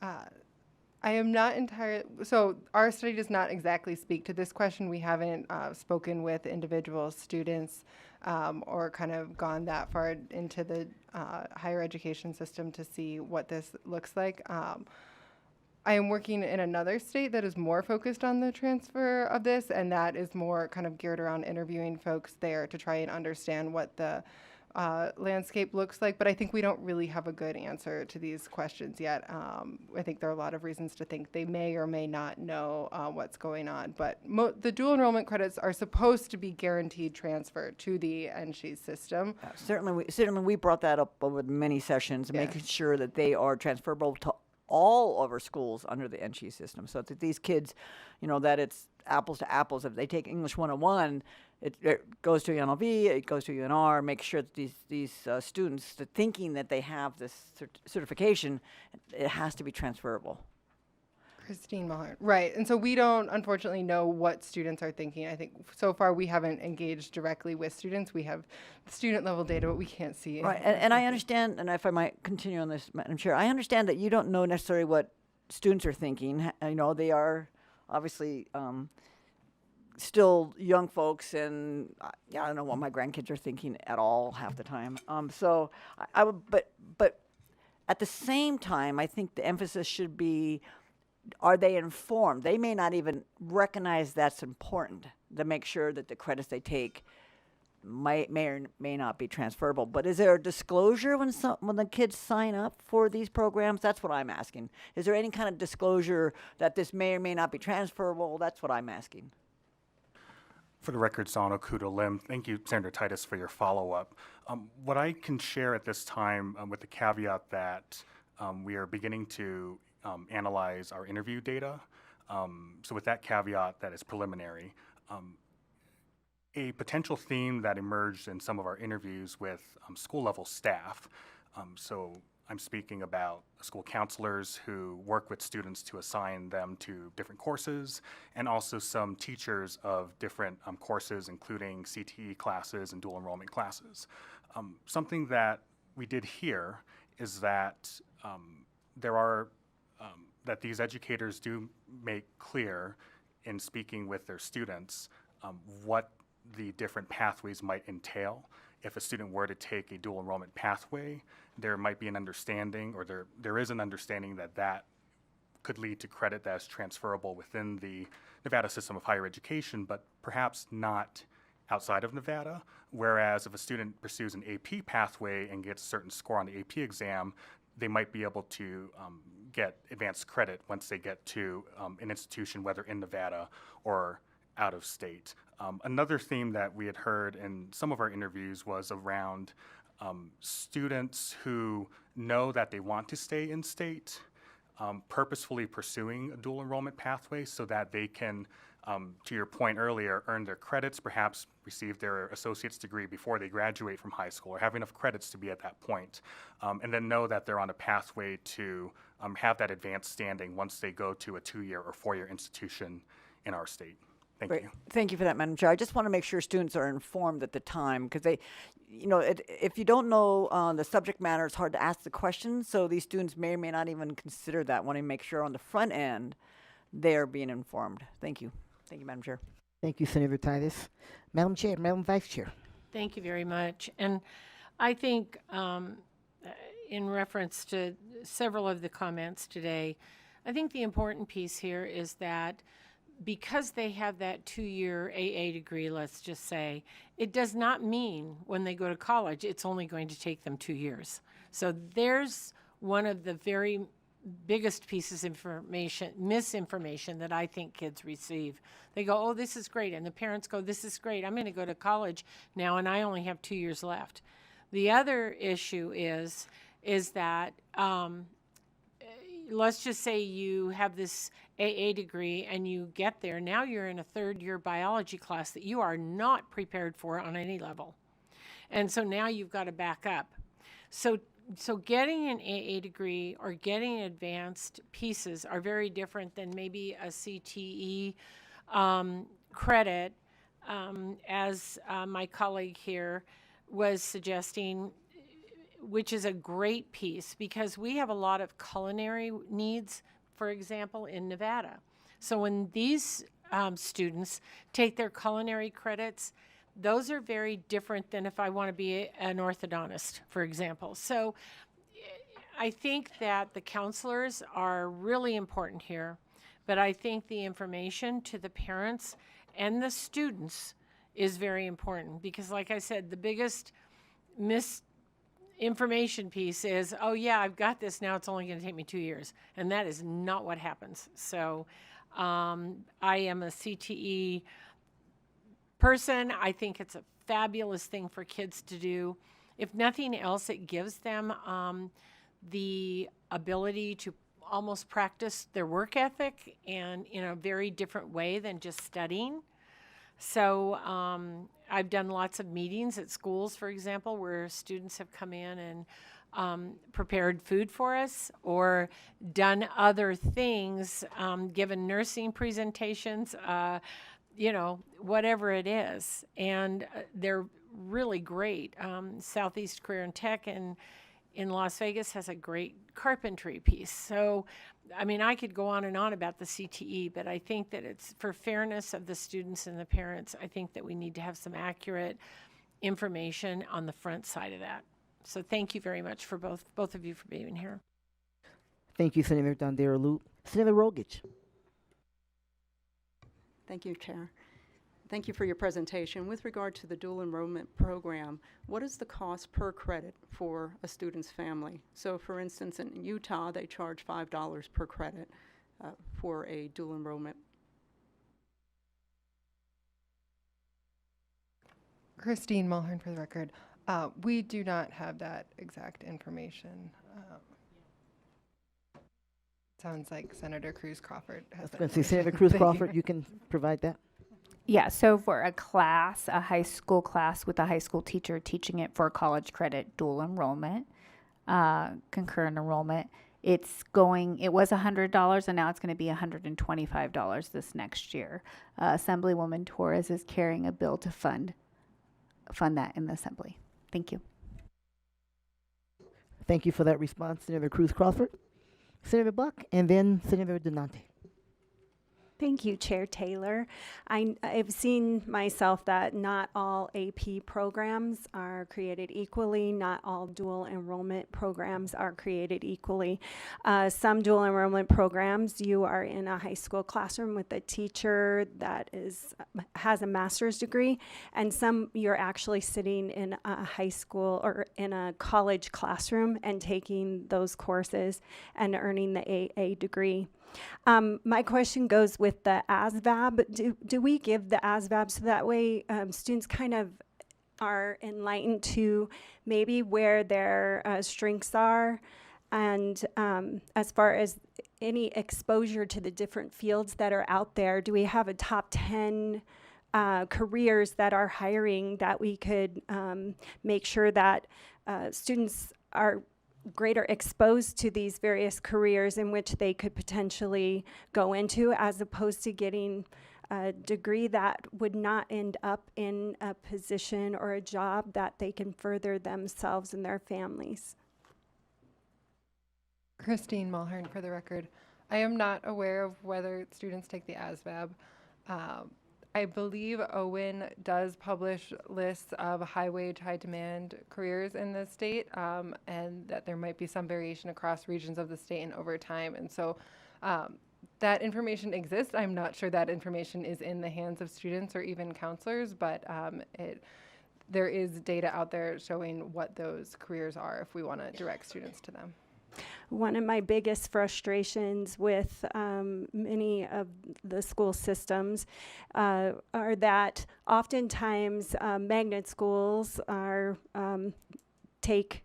I am not entirely, so our study does not exactly speak to this question. We haven't spoken with individual students or kind of gone that far into the higher education system to see what this looks like. I am working in another state that is more focused on the transfer of this, and that is more kind of geared around interviewing folks there to try and understand what the landscape looks like, but I think we don't really have a good answer to these questions yet. I think there are a lot of reasons to think they may or may not know what's going on, but the dual enrollment credits are supposed to be guaranteed transfer to the NCHE system. Certainly we brought that up over many sessions, making sure that they are transferable to all of our schools under the NCHE system, so that these kids, that it's apples to apples. If they take English 101, it goes to UNLV, it goes to UNR, make sure that these students, thinking that they have this certification, it has to be transferable. Christine Mulhern, right. And so we don't, unfortunately, know what students are thinking. I think so far we haven't engaged directly with students. We have student level data, but we can't see. Right, and I understand, and if I might continue on this, Madam Chair, I understand that you don't know necessarily what students are thinking. They are obviously still young folks, and I don't know what my grandkids are thinking at all half the time. So I would, but at the same time, I think the emphasis should be, are they informed? They may not even recognize that's important to make sure that the credits they take may or may not be transferable. But is there a disclosure when the kids sign up for these programs? That's what I'm asking. Is there any kind of disclosure that this may or may not be transferable? That's what I'm asking. For the record, Sano Kudo Lim, thank you, Senator Titus, for your follow-up. What I can share at this time, with the caveat that we are beginning to analyze our interview data, So with that caveat, that is preliminary. A potential theme that emerged in some of our interviews with school-level staff. So I'm speaking about school counselors who work with students to assign them to different courses, and also some teachers of different courses, including CTE classes and dual enrollment classes. Something that we did here is that that these educators do make clear in speaking with their students what the different pathways might entail. If a student were to take a dual enrollment pathway, there might be an understanding, or there is an understanding that could lead to credit that is transferable within the Nevada system of higher education, but perhaps not outside of Nevada. Whereas if a student pursues an AP pathway and gets a certain score on the AP exam, they might be able to get advanced credit once they get to an institution, whether in Nevada or out of state. Another theme that we had heard in some of our interviews was around students who know that they want to stay in state, purposefully pursuing a dual enrollment pathway so that they can, to your point earlier, earn their credits, perhaps receive their associate's degree before they graduate from high school, or have enough credits to be at that point, and then know that they're on a pathway to have that advanced standing once they go to a 2-year or 4-year institution in our state. Thank Great. you. Thank you for that, Madam Chair. I just want to make sure students are informed at the time, because they, if you don't know the subject matter, it's hard to ask the questions. So these students may or may not even consider that. Want to make sure on the front end they're being informed. Thank you. Thank you, Madam Chair. Thank you, Senator Titus. Madam Chair, Madam Vice Chair. Thank you very much. And I think in reference to several of the comments today, I think the important piece here is that because they have that 2-year AA degree, let's just say, it does not mean when they go to college it's only going to take them 2 years. So there's one of the very biggest pieces of misinformation that I think kids receive. They go, oh, this is great. And the parents go, this is great. I'm going to go to college now and I only have 2 years left. The other issue is that let's just say you have this AA degree and you get there. Now you're in a 3rd-year biology class that you are not prepared for on any level. And so now you've got to back up. So getting an AA degree or getting advanced pieces are very different than maybe a CTE credit, as my colleague here was suggesting, which is a great piece because we have a lot of culinary needs, for example, in Nevada. So when these students take their culinary credits, those are very different than if I want to be an orthodontist, for example. So I think that the counselors are really important here, but I think the information to the parents and the students is very important because, like I said, the biggest misinformation piece is, oh yeah, I've got this now, it's only going to take me 2 years. And that is not what happens. So I am a CTE person. I think it's a fabulous thing for kids to do. If nothing else, it gives them the ability to almost practice their work ethic and in a very different way than just studying. So I've done lots of meetings at schools, for example, where students have come in and prepared food for us or done other things, given nursing presentations, whatever it is. And they're really great. Southeast Career and Tech in Las Vegas has a great carpentry piece. So, I mean, I could go on and on about the CTE, but I think that it's for fairness of the students and the parents, I think that we need to have some accurate information on the front side of that. So thank you very much for both of you for being here. Thank you, Senator Dondero Loop. Senator Rogich. Thank you, Chair. Thank you for your presentation. With regard to the dual enrollment program, what is the cost per credit for a student's family? So for instance, in Utah, they charge $5 per credit for a dual enrollment. Christine Mulhern for the record. We do not have that exact information. Sounds like Senator Cruz Crawford I has was that going to say, Senator information. Cruz Thank you. Crawford, you can provide that. Yeah, so for a class, a high school class with a high school teacher teaching it for college credit dual enrollment, concurrent enrollment, it was $100 and now it's going to be $125 this next year. Assemblywoman Torres is carrying a bill to fund that in the assembly. Thank you. Thank you for that response, Senator Cruz Crawford. Senator Buck, and then Senator Donante. Thank you, Chair Taylor. I've seen myself that not all AP programs are created equally. Not all dual enrollment programs are created equally. Some dual enrollment programs, you are in a high school classroom with a teacher that has a master's degree, and some you're actually sitting in a high school or in a college classroom and taking those courses and earning the AA degree. My question goes with the ASVAB. Do we give the ASVAB so that way students kind of are enlightened to maybe where their strengths are, and as far as any exposure to the different fields that are out there? Do we have a top 10 careers that are hiring that we could make sure that students are greater exposed to these various careers in which they could potentially go into, as opposed to getting a degree that would not end up in a position or a job that they can further themselves and their families? Christine Mulhern, for the record. I am not aware of whether students take the ASVAB. I believe Owen does publish lists of high wage, high demand careers in the state, and that there might be some variation across regions of the state and over time. And so that information exists. I'm not sure that information is in the hands of students or even counselors, but there is data out there showing what those careers are if we want to direct students to them. One of my biggest frustrations with many of the school systems are that oftentimes magnet schools take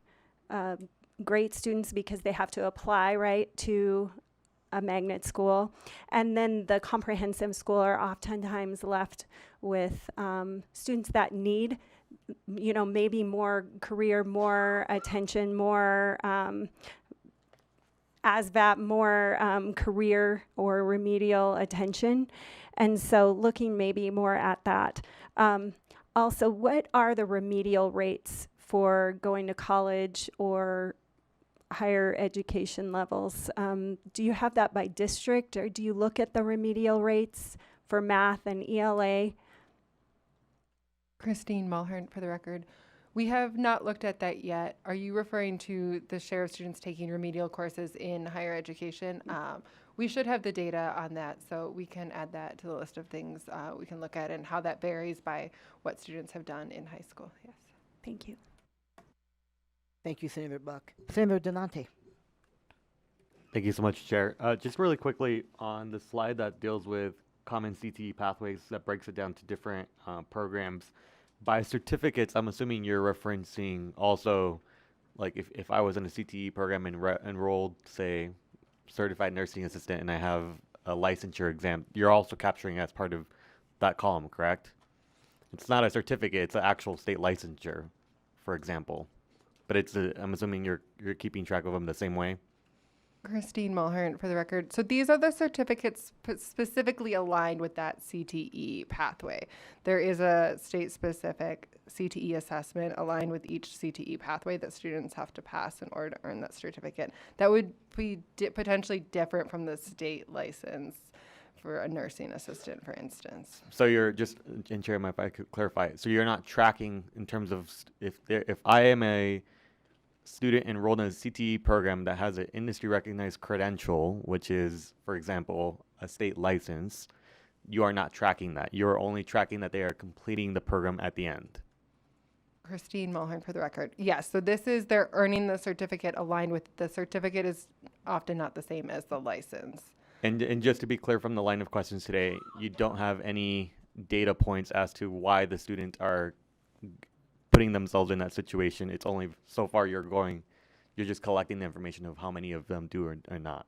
great students because they have to apply right to a magnet school, and then the comprehensive school are oftentimes left with students that need, maybe more career, more attention, more ASVAB, more career or remedial attention. And so looking maybe more at that. Also, what are the remedial rates for going to college or higher education levels? Do you have that by district, or do you look at the remedial rates for math and ELA? Christine Mulhern, for the record. We have not looked at that yet. Are you referring to the share of students taking remedial courses in higher education? We should have the data on that, so we can add that to the list of things we can look at and how that varies by what students have done in high school. Yes. Thank you. Thank you, Senator Buck. Senator Donante. Thank you so much, Chair. Just really quickly on the slide that deals with common CTE pathways that breaks it down to different programs. By certificates, I'm assuming you're referencing also, like if I was in a CTE program and enrolled, say, certified nursing assistant, and I have a licensure exam, you're also capturing as part of that column, correct? It's not a certificate, it's an actual state licensure, for example. But I'm assuming you're keeping track of them the same way? Christine Mulhern, for the record. So these are the certificates specifically aligned with that CTE pathway. There is a state-specific CTE assessment aligned with each CTE pathway that students have to pass in order to earn that certificate. That would be potentially different from the state license for a nursing assistant, for instance. So you're just, and Chair, if I could clarify, so you're not tracking in terms of if I am a student enrolled in a CTE program that has an industry recognized credential, which is, for example, a state license, you are not tracking that. You're only tracking that they are completing the program at the end. Christine Mulhern, for the record. Yes, so they're earning the certificate aligned with, the certificate is often not the same as the license. And just to be clear from the line of questions today, you don't have any data points as to why the students are putting themselves in that situation. It's only so far you're just collecting the information of how many of them do or not.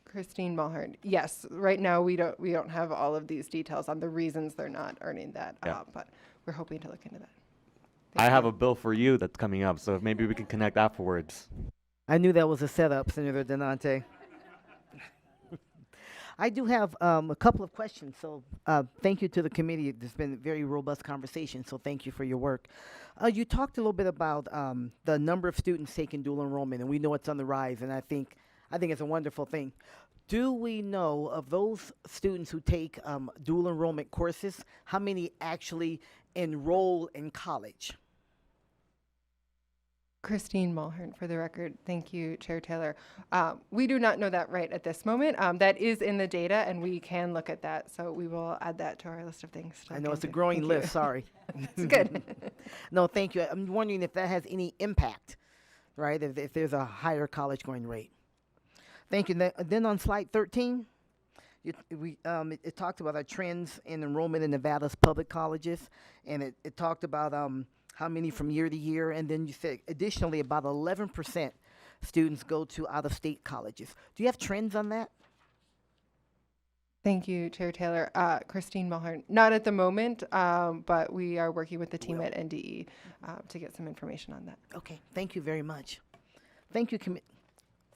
Christine Mulhern. Yes, right now we don't have all of these details on the reasons they're not earning that, Yeah. but we're hoping to look into that. I have a bill for you that's coming up, so maybe we can connect afterwards. I knew that was a setup, Senator Donante. I do have a couple of questions, so thank you to the committee. There's been a very robust conversation, so thank you for your work. You talked a little bit about the number of students taking dual enrollment, and we know it's on the rise, and I think it's a wonderful thing. Do we know of those students who take dual enrollment courses, how many actually enroll in college? Christine Mulhern, for the record. Thank you, Chair Taylor. We do not know that right at this moment. That is in the data, and we can look at that. So we will add that to our list of things to I look know it's a into. growing Thank you. list, sorry. It's good. No, thank you. I'm wondering if that has any impact, right, if there's a higher college going rate. Thank you. Then on slide 13, it talked about our trends in enrollment in Nevada's public colleges, and it talked about how many from year to year, and then you said additionally about 11% students go to out-of-state colleges. Do you have trends on that? Thank you, Chair Taylor. Christine Mulhern, not at the moment, but we are working with the team at NDE to get some information on that. Okay, thank you very much. Thank you,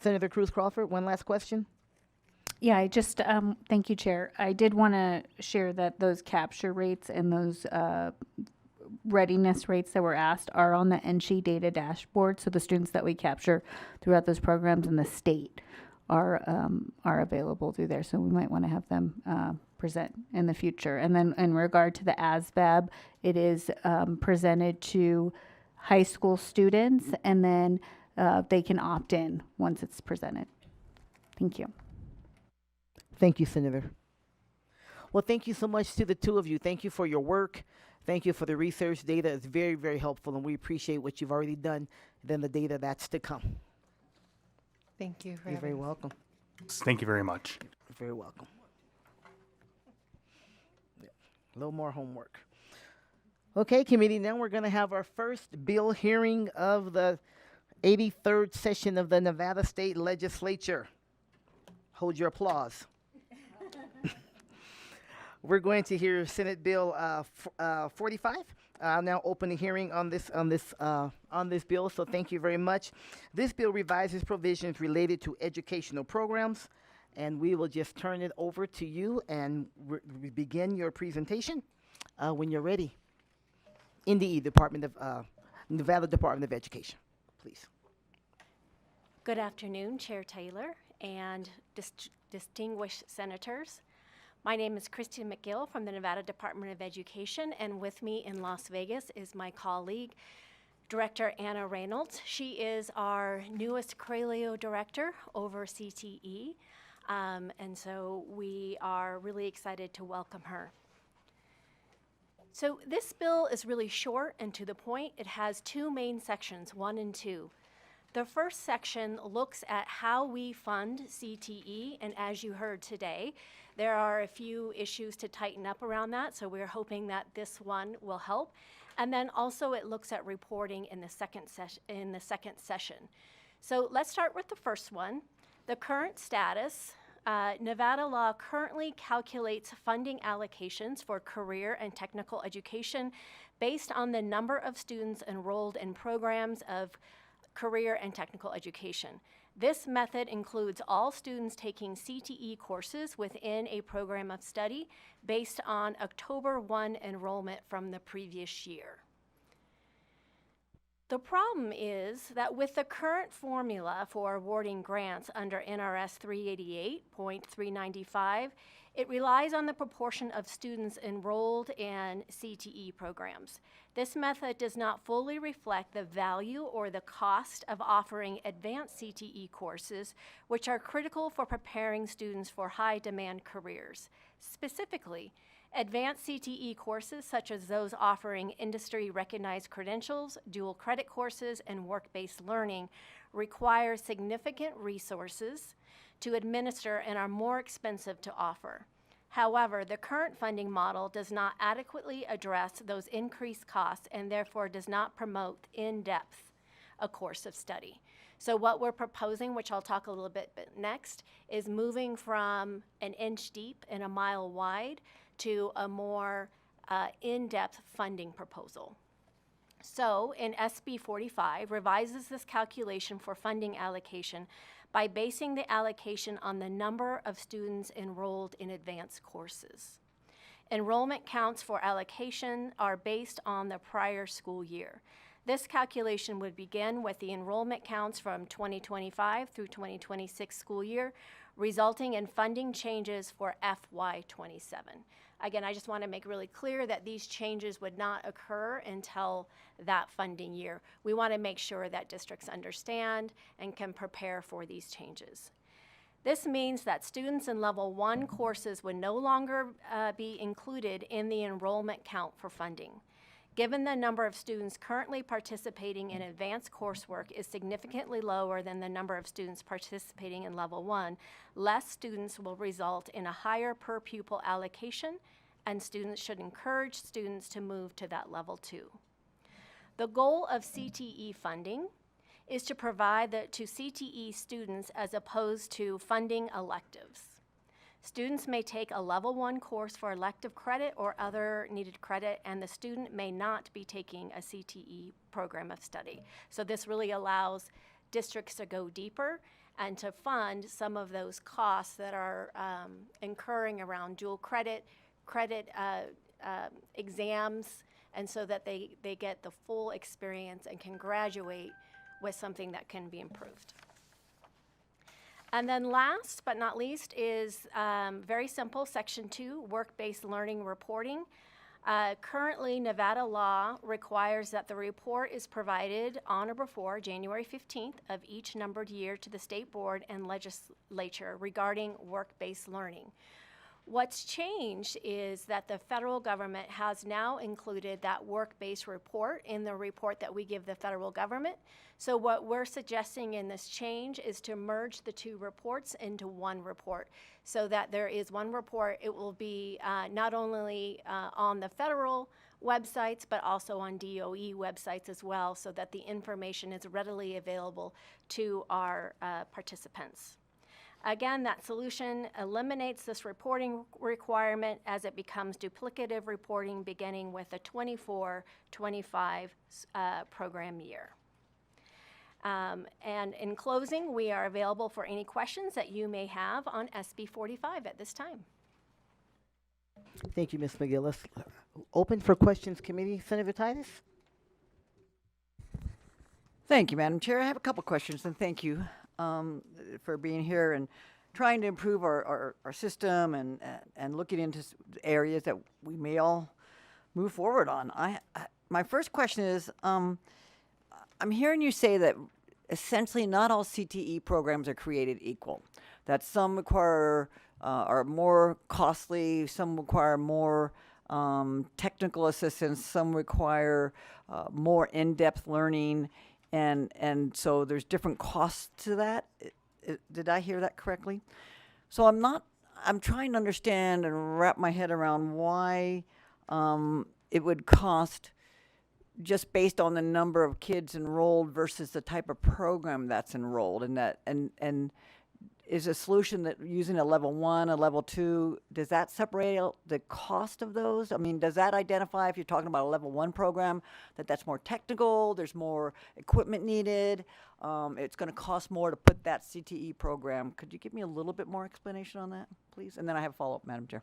Senator Cruz Crawford. One last question. Yeah, I just, thank you, Chair. I did want to share that those capture rates and those readiness rates that were asked are on the NSHE data dashboard. So the students that we capture throughout those programs in the state are available through there. So we might want to have them present in the future. And then in regard to the ASVAB, it is presented to high school students, and then they can opt in once it's presented. Thank you. Thank you, Senator. Well, thank you so much to the two of you. Thank you for your work. Thank you for the research. Data is very, very helpful, and we appreciate what you've already done, then the data that's to come. Thank you for You're having very us. welcome. Thank you very much. You're very welcome. Yeah, a little more homework. Okay, committee, now we're going to have our first bill hearing of the 83rd session of the Nevada State Legislature. Hold your applause. We're going to hear Senate Bill 45. I'll now open the hearing on this bill. So thank you very much. This bill revises provisions related to educational programs, and we will just turn it over to you and we begin your presentation when you're ready. NDE, Nevada Department of Education, please. Good afternoon, Chair Taylor and distinguished senators. My name is Christian McGill from the Nevada Department of Education, and with me in Las Vegas is my colleague, Director Anna Reynolds. She is our newest Correlio Director over CTE, and so we are really excited to welcome her. So this bill is really short and to the point. It has two main sections, 1 and 2. The first section looks at how we fund CTE, and as you heard today, there are a few issues to tighten up around that, so we're hoping that this one will help. And then also it looks at reporting in the second session. So let's start with the first one. The current status. Nevada law currently calculates funding allocations for career and technical education based on the number of students enrolled in programs of career and technical education. This method includes all students taking CTE courses within a program of study based on October 1 enrollment from the previous year. The problem is that with the current formula for awarding grants under NRS 388.395, it relies on the proportion of students enrolled in CTE programs. This method does not fully reflect the value or the cost of offering advanced CTE courses, which are critical for preparing students for high-demand careers. Specifically, advanced CTE courses, such as those offering industry-recognized credentials, dual credit courses, and work-based learning, require significant resources to administer and are more expensive to offer. However, the current funding model does not adequately address those increased costs and therefore does not promote in depth a course of study. So what we're proposing, which I'll talk a little bit next, is moving from an inch deep and a mile wide to a more in-depth funding proposal. So in SB 45 revises this calculation for funding allocation by basing the allocation on the number of students enrolled in advanced courses. Enrollment counts for allocation are based on the prior school year. This calculation would begin with the enrollment counts from 2025 through 2026 school year, resulting in funding changes for FY27. Again, I just want to make really clear that these changes would not occur until that funding year. We want to make sure that districts understand and can prepare for these changes. This means that students in level 1 courses would no longer be included in the enrollment count for funding. Given the number of students currently participating in advanced coursework is significantly lower than the number of students participating in level 1, less students will result in a higher per pupil allocation, and students should encourage students to move to that level 2. The goal of CTE funding is to provide to CTE students as opposed to funding electives. Students may take a level 1 course for elective credit or other needed credit, and the student may not be taking a CTE program of study. So this really allows districts to go deeper and to fund some of those costs that are incurring around dual credit exams, and so that they get the full experience and can graduate with something that can be improved. And then last but not least is very simple, Section 2, work-based learning reporting. Currently, Nevada law requires that the report is provided on or before January 15th of each numbered year to the state board and legislature regarding work-based learning. What's changed is that the federal government has now included that work-based report in the report that we give the federal government. So what we're suggesting in this change is to merge the two reports into one report so that there is one report. It will be not only on the federal websites, but also on DOE websites as well, so that the information is readily available to our participants. Again, that solution eliminates this reporting requirement as it becomes duplicative reporting beginning with a 24-25 program year. And in closing, we are available for any questions that you may have on SB 45 at this time. Thank you, Ms. McGillis. Open for questions, committee. Senator Titus? Thank you, Madam Chair. I have a couple questions, and thank you for being here and trying to improve our system and looking into areas that we may all move forward on. My first question is, I'm hearing you say that essentially not all CTE programs are created equal, that some require are more costly, some require more technical assistance, some require more in-depth learning, and so there's different costs to that. Did I hear that correctly? So I'm trying to understand and wrap my head around why it would cost just based on the number of kids enrolled versus the type of program that's enrolled, and is a solution that using a level 1, a level 2, does that separate out the cost of those? I mean, does that identify, if you're talking about a level 1 program, that's more technical, there's more equipment needed, it's going to cost more to put that CTE program? Could you give me a little bit more explanation on that, please? And then I have a follow-up, Madam Chair.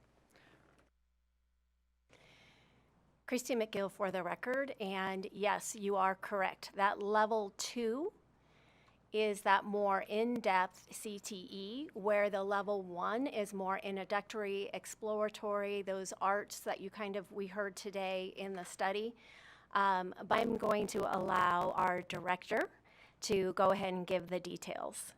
Christy McGill for the record, and yes, you are correct. That level 2 is that more in-depth CTE, where the level 1 is more introductory, exploratory, those arts that we heard today in the study. But I'm going to allow our director to go ahead and give the details.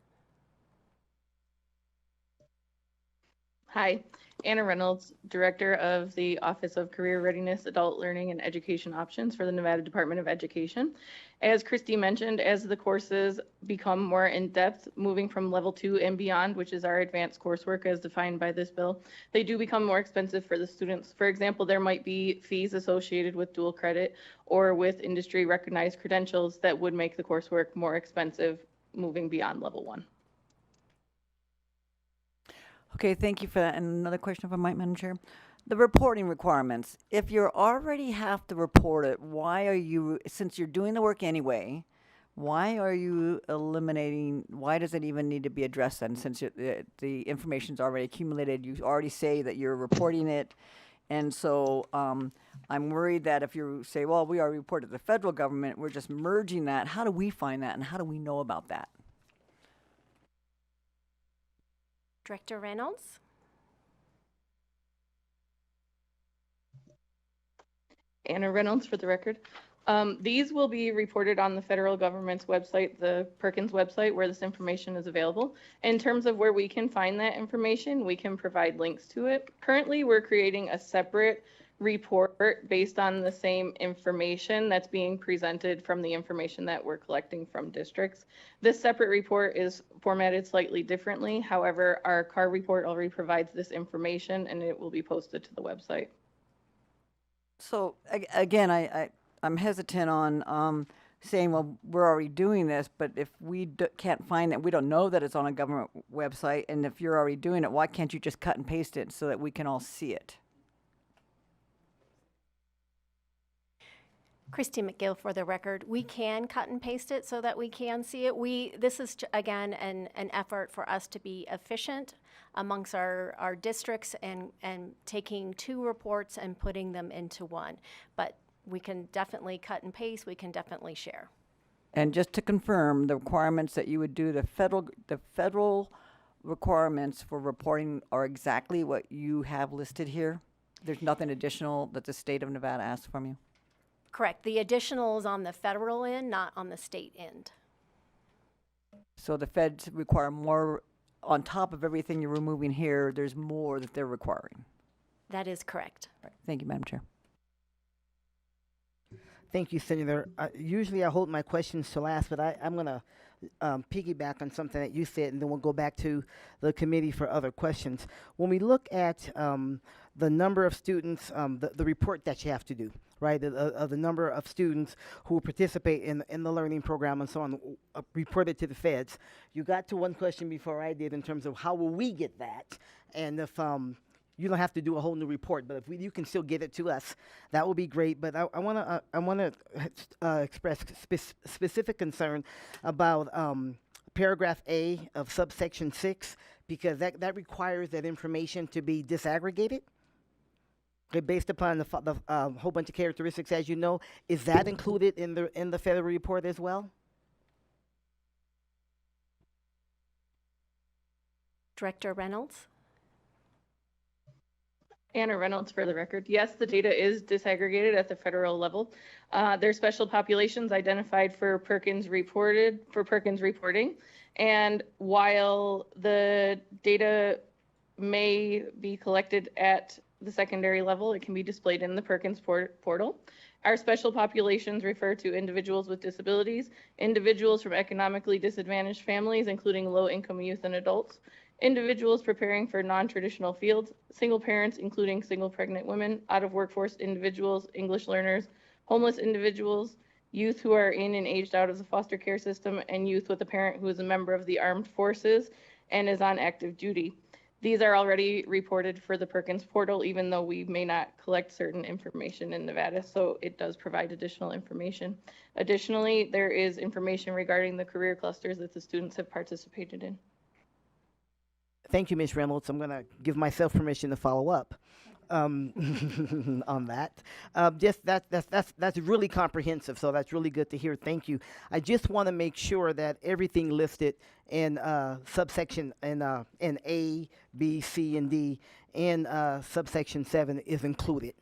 Hi, Anna Reynolds, Director of the Office of Career Readiness, Adult Learning, and Education Options for the Nevada Department of Education. As Christy mentioned, as the courses become more in-depth, moving from level 2 and beyond, which is our advanced coursework as defined by this bill, they do become more expensive for the students. For example, there might be fees associated with dual credit or with industry recognized credentials that would make the coursework more expensive moving beyond level 1. Okay, thank you for that. And another question, if I might, Madam Chair. The reporting requirements. If you already have to report it, why are you, since you're doing the work anyway, why are you eliminating, why does it even need to be addressed then, since the information's already accumulated? You already say that you're reporting it. And so I'm worried that if you say, well, we already reported to the federal government, we're just merging that. How do we find that, and how do we know about that? Director Reynolds? Anna Reynolds for the record. These will be reported on the federal government's website, the Perkins website, where this information is available. In terms of where we can find that information, we can provide links to it. Currently, we're creating a separate report based on the same information that's being presented from the information that we're collecting from districts. This separate report is formatted slightly differently. However, our CAR report already provides this information and it will be posted to the website. So again, I'm hesitant on saying, well, we're already doing this, but if we can't find it, we don't know that it's on a government website, and if you're already doing it, why can't you just cut and paste it so that we can all see it? Christy McGill for the record. We can cut and paste it so that we can see it. This is, again, an effort for us to be efficient amongst our districts and taking 2 reports and putting them into one. But we can definitely cut and paste. We can definitely share. And just to confirm, the requirements that you would do, the federal requirements for reporting are exactly what you have listed here? There's nothing additional that the state of Nevada asks from you? Correct. The additional is on the federal end, not on the state end. So the feds require more, on top of everything you're removing here, there's more that they're requiring? That is correct. Right. Thank you, Madam Chair. Thank you, Senator. Usually I hold my questions to last, but I'm going to piggyback on something that you said, and then we'll go back to the committee for other questions. When we look at the number of students, the report that you have to do, right, the number of students who participate in the learning program and so on, reported to the feds. You got to one question before I did in terms of how will we get that, and if you don't have to do a whole new report, but if you can still get it to us, that would be great. But I want to express specific concern about paragraph A of subsection 6, because that requires that information to be disaggregated. Okay, based upon the whole bunch of characteristics, as you know. Is that included in the federal report as well? Director Reynolds? Anna Reynolds for the record. Yes, the data is disaggregated at the federal level. There's special populations identified for Perkins reporting. And while the data may be collected at the secondary level, it can be displayed in the Perkins portal. Our special populations refer to individuals with disabilities, individuals from economically disadvantaged families, including low-income youth and adults, individuals preparing for non-traditional fields, single parents, including single pregnant women, out-of-workforce individuals, English learners, homeless individuals, youth who are in and aged out of the foster care system, and youth with a parent who is a member of the armed forces and is on active duty. These are already reported for the Perkins portal, even though we may not collect certain information in Nevada, so it does provide additional information. Additionally, there is information regarding the career clusters that the students have participated in. Thank you, Ms. Reynolds. I'm going to give myself permission to follow up on that. That's really comprehensive, so that's really good to hear. Thank you. I just want to make sure that everything listed in subsection in A, B, C, and D in subsection 7 is included,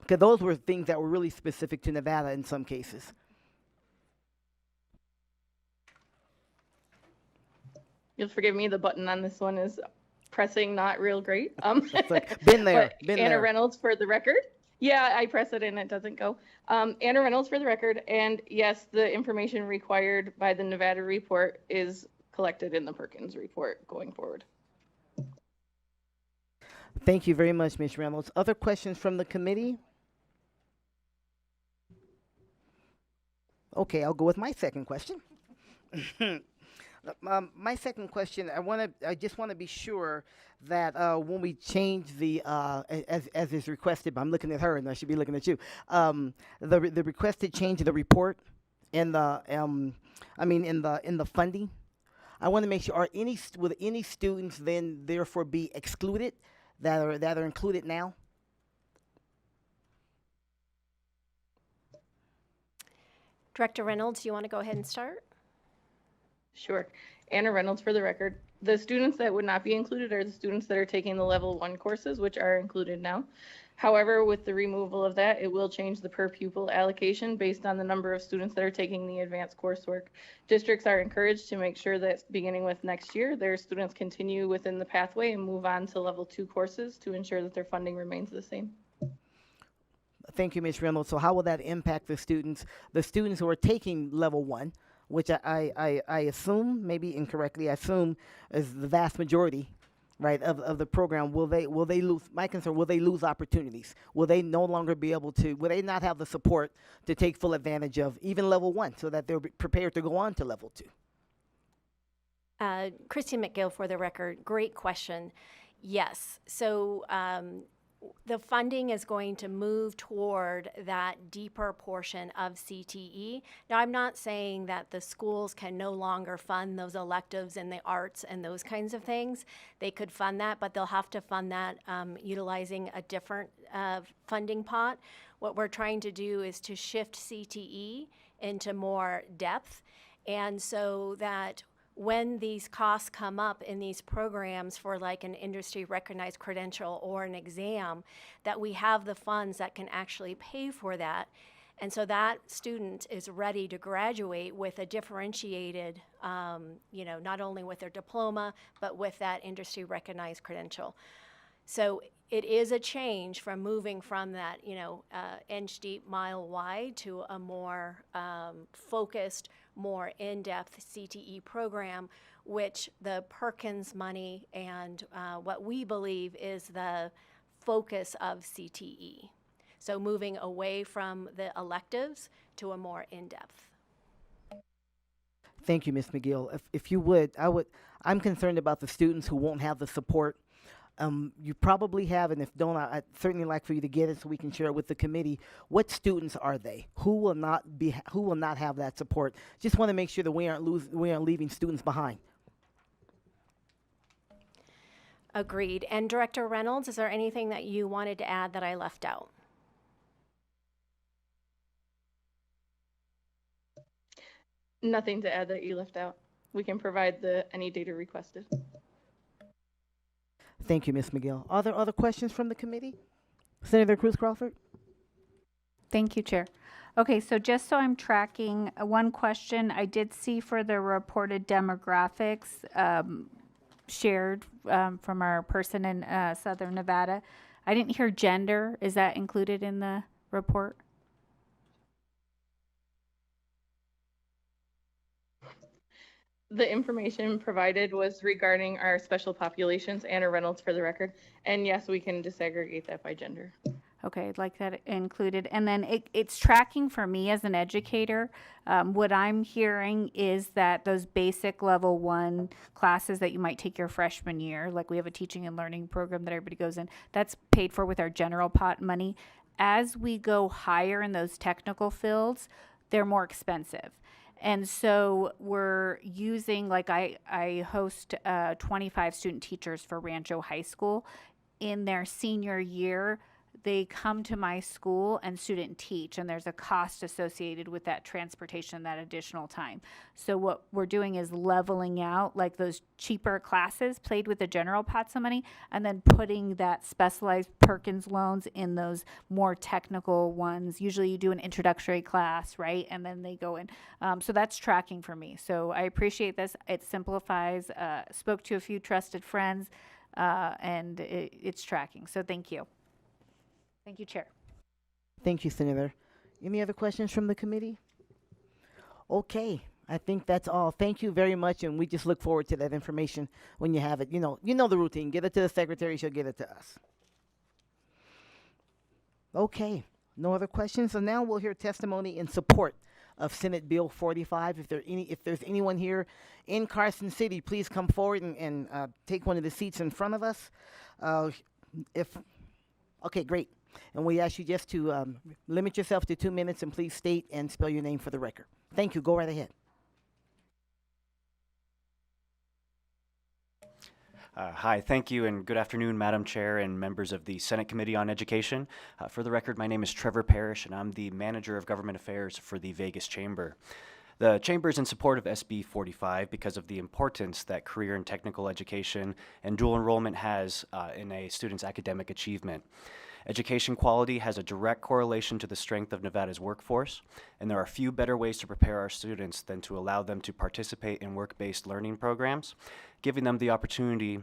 because those were things that were really specific to Nevada in some cases. You'll forgive me, the button on this one is pressing not real great. It's like, been there, been Anna there. Reynolds for the record. Yeah, I press it and it doesn't go. Anna Reynolds for the record. And yes, the information required by the Nevada report is collected in the Perkins report going forward. Thank you very much, Ms. Reynolds. Other questions from the committee? Okay, I'll go with my second question. My second question, I just want to be sure that when we change the, as is requested, but I'm looking at her and I should be looking at you, the requested change of the report in the, in the funding, I want to make sure, will any students then therefore be excluded that are included now? Director Reynolds, do you want to go ahead and start? Sure. Anna Reynolds for the record. The students that would not be included are the students that are taking the level 1 courses, which are included now. However, with the removal of that, it will change the per pupil allocation based on the number of students that are taking the advanced coursework. Districts are encouraged to make sure that beginning with next year, their students continue within the pathway and move on to level 2 courses to ensure that their funding remains the same. Thank you, Ms. Reynolds. So how will that impact the students who are taking level 1, which I assume, maybe incorrectly, I assume is the vast majority, right, of the program? Will they lose, my concern, will they lose opportunities? Will they no longer be able to, will they not have the support to take full advantage of even level 1 so that they're prepared to go on to level 2? Christy McGill for the record, great question. Yes, so the funding is going to move toward that deeper portion of CTE. Now, I'm not saying that the schools can no longer fund those electives in the arts and those kinds of things. They could fund that, but they'll have to fund that utilizing a different funding pot. What we're trying to do is to shift CTE into more depth, and so that when these costs come up in these programs for like an industry recognized credential or an exam, that we have the funds that can actually pay for that. And so that student is ready to graduate with a differentiated, not only with their diploma, but with that industry recognized credential. So it is a change from moving from that, inch deep, mile wide to a more focused, more in-depth CTE program, which the Perkins money and what we believe is the focus of CTE. So moving away from the electives to a more in-depth. Thank you, Ms. McGill. If you would, I'm concerned about the students who won't have the support. You probably have, and if don't, I'd certainly like for you to get it so we can share it with the committee. What students are they? Who will not have that support? Just want to make sure that we aren't leaving students behind. Agreed. And Director Reynolds, is there anything that you wanted to add that I left out? Nothing to add that you left out. We can provide any data requested. Thank you, Ms. McGill. Are there other questions from the committee? Senator Cruz Crawford? Thank you, Chair. Okay, so just so I'm tracking, one question I did see for the reported demographics shared from our person in Southern Nevada. I didn't hear gender. Is that included in the report? The information provided was regarding our special populations. Anna Reynolds for the record. And yes, we can disaggregate that by gender. Okay, I'd like that included. And then it's tracking for me as an educator. What I'm hearing is that those basic level 1 classes that you might take your freshman year, like we have a teaching and learning program that everybody goes in, that's paid for with our general pot money. As we go higher in those technical fields, they're more expensive. And so we're using, like I host 25 student teachers for Rancho High School. In their senior year, they come to my school and student teach, and there's a cost associated with that transportation, that additional time. So what we're doing is leveling out like those cheaper classes played with the general pots of money, and then putting that specialized Perkins loans in those more technical ones. Usually you do an introductory class, right? And then they go in. So that's tracking for me. So I appreciate this. It simplifies, spoke to a few trusted friends, and it's tracking. So thank you. Thank you, Chair. Thank you, Senator. Any other questions from the committee? Okay, I think that's all. Thank you very much, and we just look forward to that information when you have it. You know the routine. Get it to the secretary, she'll get it to us. Okay, no other questions. So now we'll hear testimony in support of Senate Bill 45. If there's anyone here in Carson City, please come forward and take one of the seats in front of us. Okay, great. And we ask you just to limit yourself to 2 minutes and please state and spell your name for the record. Thank you. Go right ahead. Hi, thank you, and good afternoon, Madam Chair and members of the Senate Committee on Education. For the record, my name is Trevor Parrish, and I'm the Manager of Government Affairs for the Vegas Chamber. The Chamber is in support of SB 45 because of the importance that career and technical education and dual enrollment has in a student's academic achievement. Education quality has a direct correlation to the strength of Nevada's workforce, and there are few better ways to prepare our students than to allow them to participate in work-based learning programs, giving them the opportunity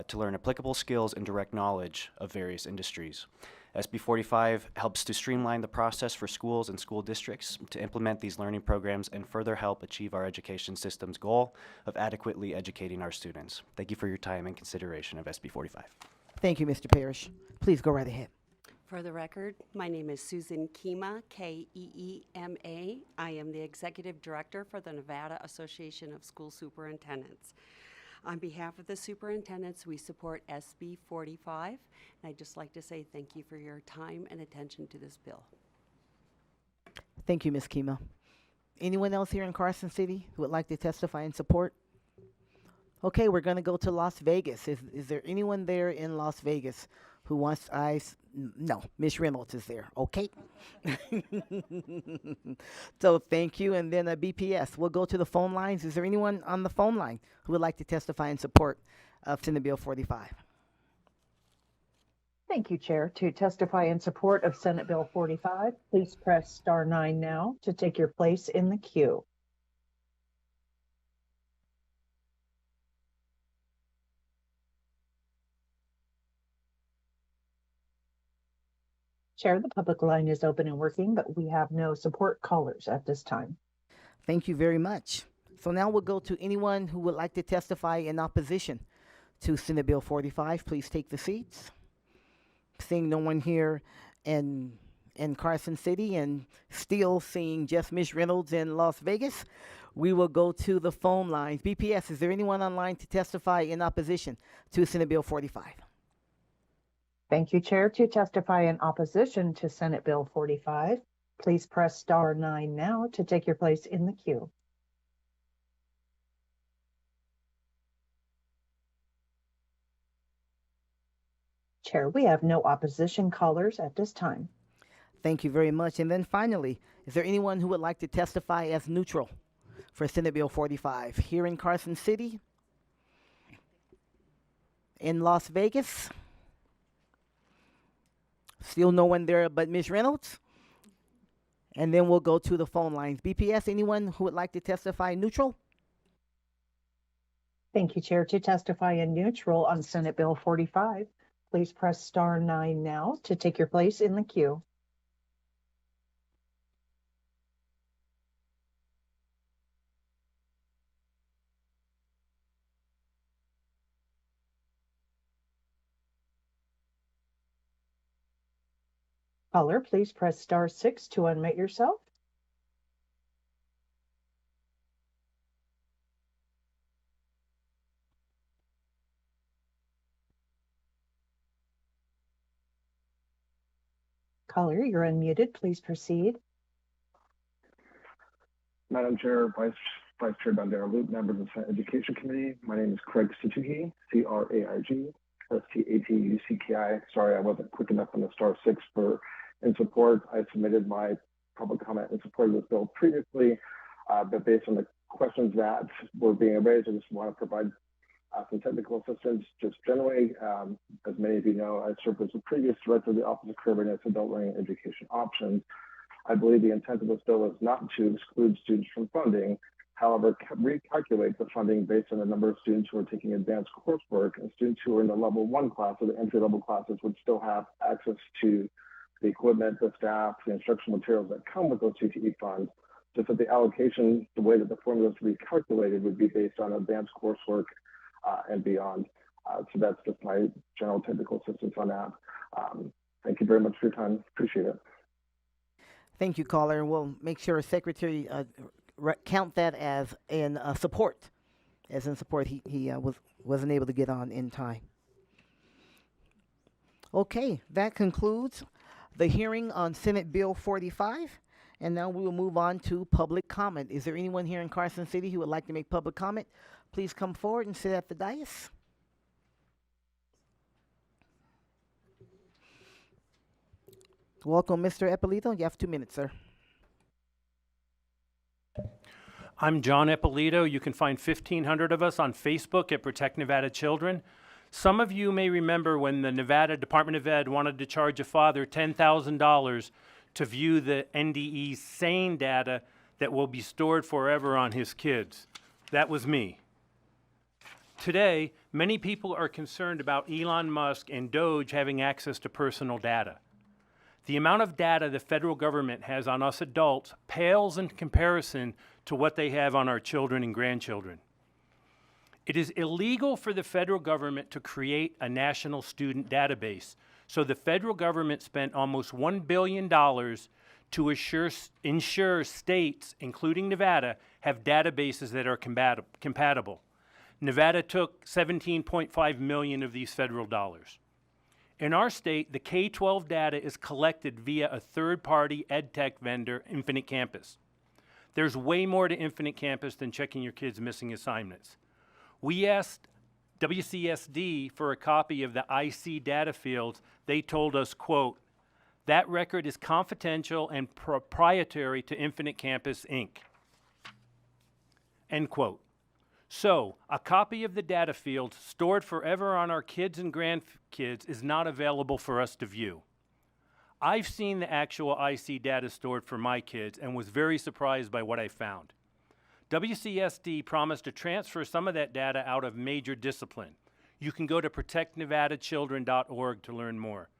to learn applicable skills and direct knowledge of various industries. SB 45 helps to streamline the process for schools and school districts to implement these learning programs and further help achieve our education system's goal of adequately educating our students. Thank you for your time and consideration of SB 45. Thank you, Mr. Parrish. Please go right ahead. For the record, my name is Susan Keema, K-E-E-M-A. I am the Executive Director for the Nevada Association of School Superintendents. On behalf of the superintendents, we support SB 45, and I'd just like to say thank you for your time and attention to this bill. Thank you, Ms. Keema. Anyone else here in Carson City who would like to testify in support? Okay, we're going to go to Las Vegas. Is there anyone there in Las Vegas who wants no, Ms. Reynolds is there. Okay. So thank you. And then BPS. We'll go to the phone lines. Is there anyone on the phone line who would like to testify in support of Senate Bill 45? Thank you, Chair. To testify in support of Senate Bill 45, please press star 9 now to take your place in the queue. Chair, the public line is open and working, but we have no support callers at this time. Thank you very much. So now we'll go to anyone who would like to testify in opposition to Senate Bill 45. Please take the seats. Seeing no one here in Carson City and still seeing just Ms. Reynolds in Las Vegas, we will go to the phone lines. BPS, is there anyone online to testify in opposition to Senate Bill 45? Thank you, Chair. To testify in opposition to Senate Bill 45, please press star 9 now to take your place in the queue. Chair, we have no opposition callers at this time. Thank you very much. And then finally, is there anyone who would like to testify as neutral for Senate Bill 45 here in Carson City, in Las Vegas? Still no one there but Ms. Reynolds. And then we'll go to the phone lines. BPS, anyone who would like to testify neutral? Thank you, Chair. To testify in neutral on Senate Bill 45, please press star 9 now to take your place in the queue. Caller, please press star 6 to unmute yourself. Caller, you're unmuted. Please proceed. Madam Chair, Vice Chair Dondera Loop, members of the Senate Education Committee, my name is Craig Situhi, C-R-A-I-G, S-T-A-T-U-C-K-I. Sorry, I wasn't quick enough on the star 6 for in support. I submitted my public comment in support of this bill previously, but based on the questions that were being raised, I just want to provide some technical assistance. Just generally, as many of you know, I served as the previous director of the Office of Career Readiness, Adult Learning and Education Options. I believe the intent of this bill is not to exclude students from funding, however, recalculate the funding based on the number of students who are taking advanced coursework, and students who are in the level 1 class or the entry-level classes would still have access to the equipment, the staff, the instructional materials that come with those CTE funds, just that the allocation, the way that the formula is recalculated would be based on advanced coursework and beyond. So that's just my general technical assistance on that. Thank you very much for your time. Appreciate it. Thank you, caller, and we'll make sure Secretary count that as in support. As in support, he wasn't able to get on in time. Okay, that concludes the hearing on Senate Bill 45, and now we will move on to public comment. Is there anyone here in Carson City who would like to make public comment? Please come forward and sit at the dais. Welcome, Mr. Eppolito. You have 2 minutes, sir. I'm John Eppolito. You can find 1,500 of us on Facebook at Protect Nevada Children. Some of you may remember when the Nevada Department of Ed wanted to charge a father $10,000 to view the NDE's SANE data that will be stored forever on his kids. That was me. Today, many people are concerned about Elon Musk and Doge having access to personal data. The amount of data the federal government has on us adults pales in comparison to what they have on our children and grandchildren. It is illegal for the federal government to create a national student database, so the federal government spent almost $1 billion to ensure states, including Nevada, have databases that are compatible. Nevada took $17.5 million of these federal dollars. In our state, the K-12 data is collected via a third-party ed tech vendor, Infinite Campus. There's way more to Infinite Campus than checking your kids' missing assignments. We asked WCSD for a copy of the IC data fields. They told us, quote, "That record is confidential and proprietary to Infinite Campus, Inc." End quote. So, a copy of the data fields stored forever on our kids and grandkids is not available for us to view. I've seen the actual IC data stored for my kids and was very surprised by what I found. WCSD promised to transfer some of that data out of major discipline. You can go to protectnevadachildren.org to learn more.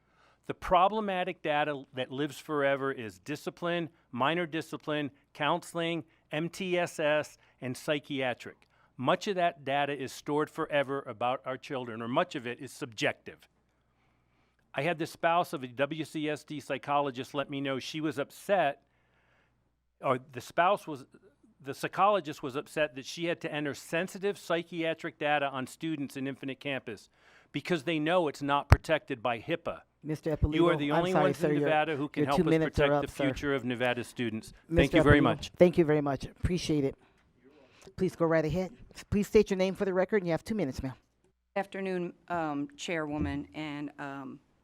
The problematic data that lives forever is discipline, minor discipline, counseling, MTSS, and psychiatric. Much of that data is stored forever about our children, or much of it is subjective. I had the spouse of a WCSD psychologist let me know she was upset, or the psychologist was upset that she had to enter sensitive psychiatric data on students in Infinite Campus because they know it's not protected by HIPAA. Mr. Eppolito, You are the only ones sir, in Nevada who can your help 2 us minutes are protect up, the sir. future of Nevada students. Mr. Thank you very Eppolito, much. Thank you very much. Appreciate it. Please go right ahead. Please state your name for the record, and you have 2 minutes, ma'am. Afternoon, Chairwoman and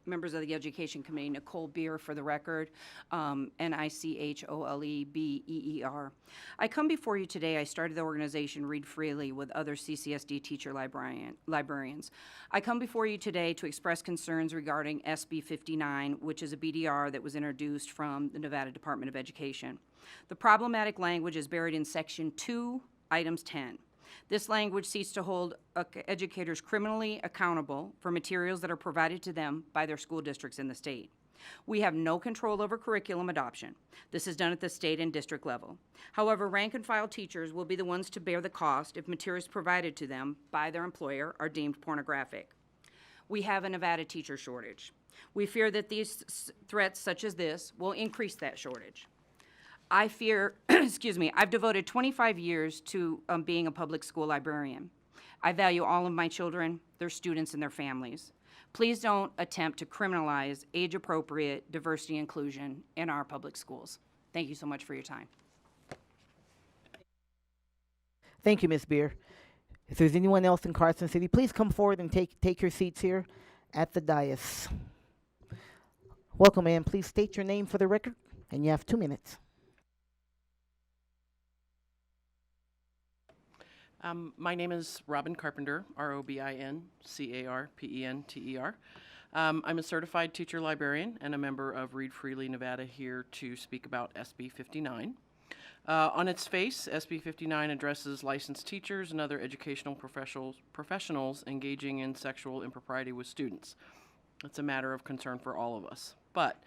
members of the Education Committee. Nicole Beer for the record, Nicholebeer. I come before you today. I started the organization Read Freely with other CCSD teacher librarians. I come before you today to express concerns regarding SB 59, which is a BDR that was introduced from the Nevada Department of Education. The problematic language is buried in Section 2, Items 10. This language seeks to hold educators criminally accountable for materials that are provided to them by their school districts in the state. We have no control over curriculum adoption. This is done at the state and district level. However, rank and file teachers will be the ones to bear the cost if materials provided to them by their employer are deemed pornographic. We have a Nevada teacher shortage. We fear that these threats such as this will increase that shortage. I fear, I've devoted 25 years to being a public school librarian. I value all of my children, their students, and their families. Please don't attempt to criminalize age-appropriate diversity and inclusion in our public schools. Thank you so much for your time. Thank you, Ms. Beer. If there's anyone else in Carson City, please come forward and take your seats here at the dais. Welcome, ma'am. Please state your name for the record, and you have 2 minutes. My name is Robin Carpenter, ROBINCARPENTER. I'm a certified teacher librarian and a member of Read Freely Nevada, here to speak about SB 59. On its face, SB 59 addresses licensed teachers and other educational professionals engaging in sexual impropriety with students. It's a matter of concern for all of us. But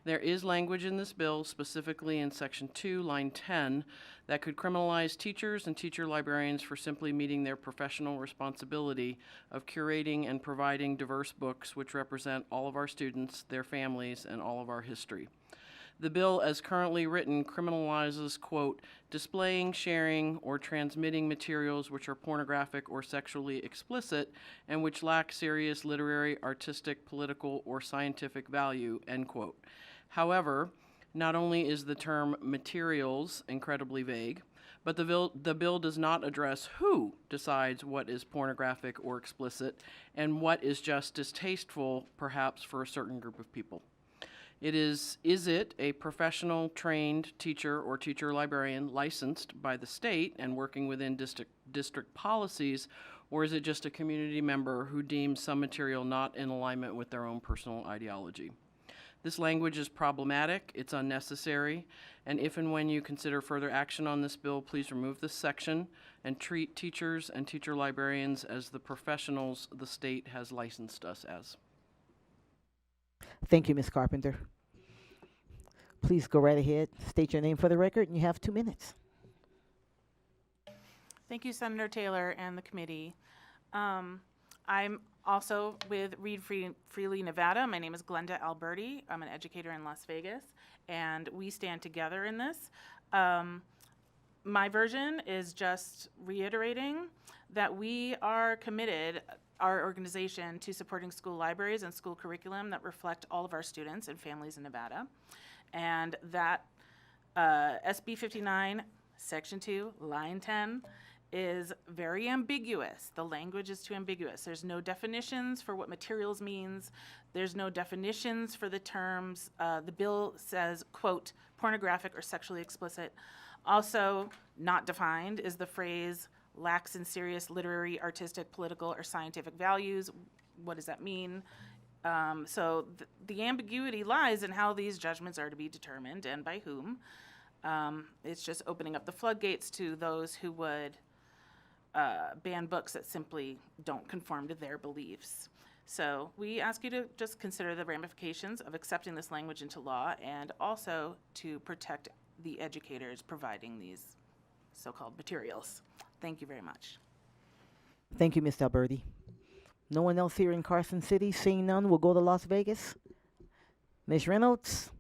there is language in this bill, specifically in Section 2, line 10, that could criminalize teachers and teacher librarians for simply meeting their professional responsibility of curating and providing diverse books which represent all of our students, their families, and all of our history. The bill as currently written criminalizes, quote, displaying, sharing, or transmitting materials which are pornographic or sexually explicit and which lack serious literary, artistic, political, or scientific value, end quote. However, not only is the term materials incredibly vague, but the bill does not address who decides what is pornographic or explicit and what is just distasteful, perhaps, for a certain group of people. Is it a professional trained teacher or teacher librarian licensed by the state and working within district policies, or is it just a community member who deems some material not in alignment with their own personal ideology? This language is problematic, it's unnecessary, and if and when you consider further action on this bill, please remove this section and treat teachers and teacher librarians as the professionals the state has licensed us as. Thank you, Ms. Carpenter. Please go right ahead, state your name for the record, and you have 2 minutes. Thank you, Senator Taylor and the committee. I'm also with Read Freely Nevada. My name is Glenda Alberti. I'm an educator in Las Vegas, and we stand together in this. My version is just reiterating that we are committed, our organization, to supporting school libraries and school curriculum that reflect all of our students and families in Nevada. And that SB 59, Section 2, Line 10, is very ambiguous. The language is too ambiguous. There's no definitions for what materials means. There's no definitions for the terms. The bill says, quote, pornographic or sexually explicit. Also not defined is the phrase lacks in serious literary, artistic, political, or scientific values. What does that mean? So the ambiguity lies in how these judgments are to be determined and by whom. It's just opening up the floodgates to those who would ban books that simply don't conform to their beliefs. So we ask you to just consider the ramifications of accepting this language into law and also to protect the educators providing these so-called materials. Thank you very much. Thank you, Ms. Alberti. No one else here in Carson City? Seeing none, we'll go to Las Vegas. Ms. Reynolds?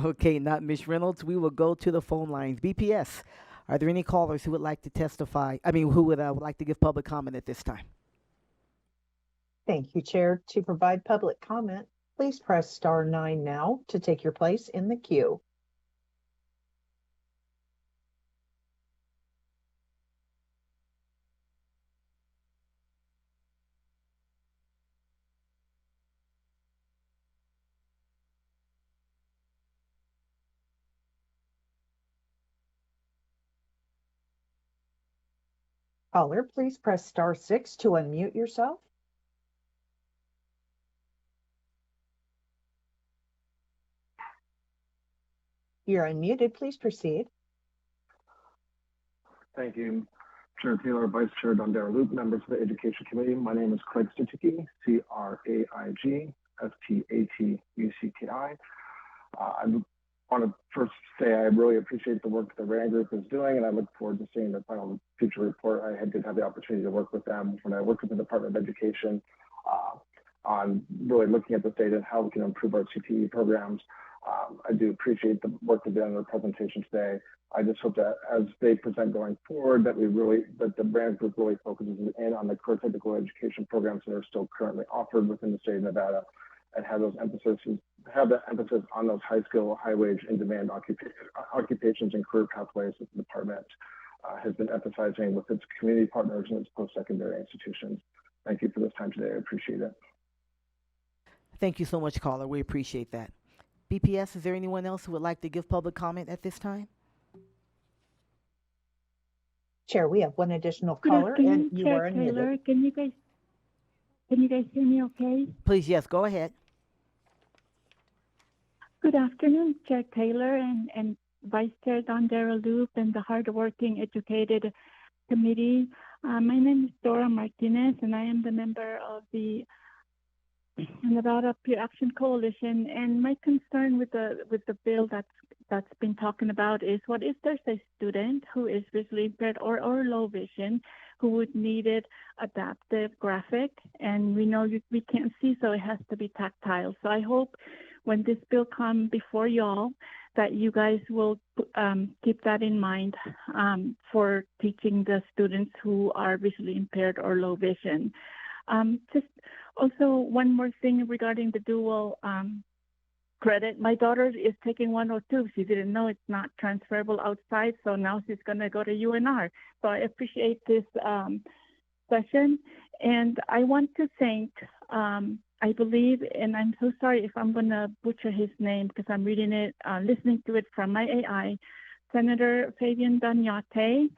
Okay, not Ms. Reynolds. We will go to the phone lines. BPS, are there any callers who would like to testify? Who would like to give public comment at this time? Thank you, Chair. To provide public comment, please press *9 now to take your place in the queue. Caller, please press *6 to unmute yourself. You're unmuted. Please proceed. Thank you, Chair Taylor, Vice Chair Dondera Loop, members of the Education Committee. My name is Craig Stucki, C-R-A-I-G, S-T-A-T-U-C-K-I. I want to first say I really appreciate the work the RAND Group is doing, and I look forward to seeing the final future report. I did have the opportunity to work with them when I worked with the Department of Education on really looking at the state and how we can improve our CTE programs. I do appreciate the work they did in their presentation today. I just hope that as they present going forward, that the RAND Group really focuses in on the core technical education programs that are still currently offered within the state of Nevada, and have that emphasis on those high skill, high wage, in demand occupations and career pathways that the department has been emphasizing with its community partners and its post-secondary institutions. Thank you for this time today. I appreciate it. Thank you so much, caller. We appreciate that. BPS, is there anyone else who would like to give public comment at this time? Chair, we have one additional Good caller, afternoon, and you Chair are Taylor. unmuted. Can you guys hear me okay? Please, yes, go ahead. Good afternoon, Chair Taylor and Vice Chair Dondera Loop and the hardworking educated committee. My name is Dora Martinez, and I am the member of the Nevada Peer Action Coalition. And my concern with the bill that's been talking about is, what if there's a student who is visually impaired or low vision who would need it adaptive graphic, and we know we can't see, so it has to be tactile. So I hope when this bill come before y'all, that you guys will keep that in mind for teaching the students who are visually impaired or low vision. Just also one more thing regarding the dual credit. My daughter is taking 102. She didn't know it's not transferable outside, so now she's going to go to UNR. So I appreciate this session, and I want to thank, I believe, and I'm so sorry if I'm going to butcher his name because I'm reading it, listening to it from my AI, Senator Fabian Danyate,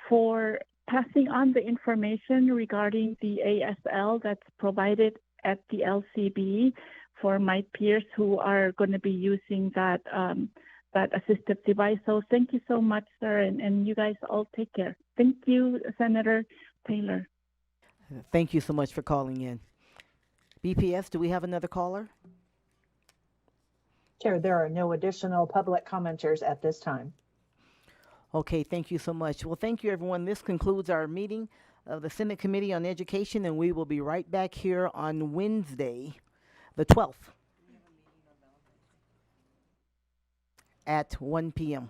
for passing on the information regarding the ASL that's provided at the LCB for my peers who are going to be using that that assistive device. So thank you so much, sir, and you guys all take care. Thank you, Senator Taylor. Thank you so much for calling in. BPS, do we have another caller? Chair, there are no additional public commenters at this time. Okay, thank you so much. Well, thank you, everyone. This concludes our meeting of the Senate Committee on Education, and we will be right back here on Wednesday, the 12th, at 1 p.m.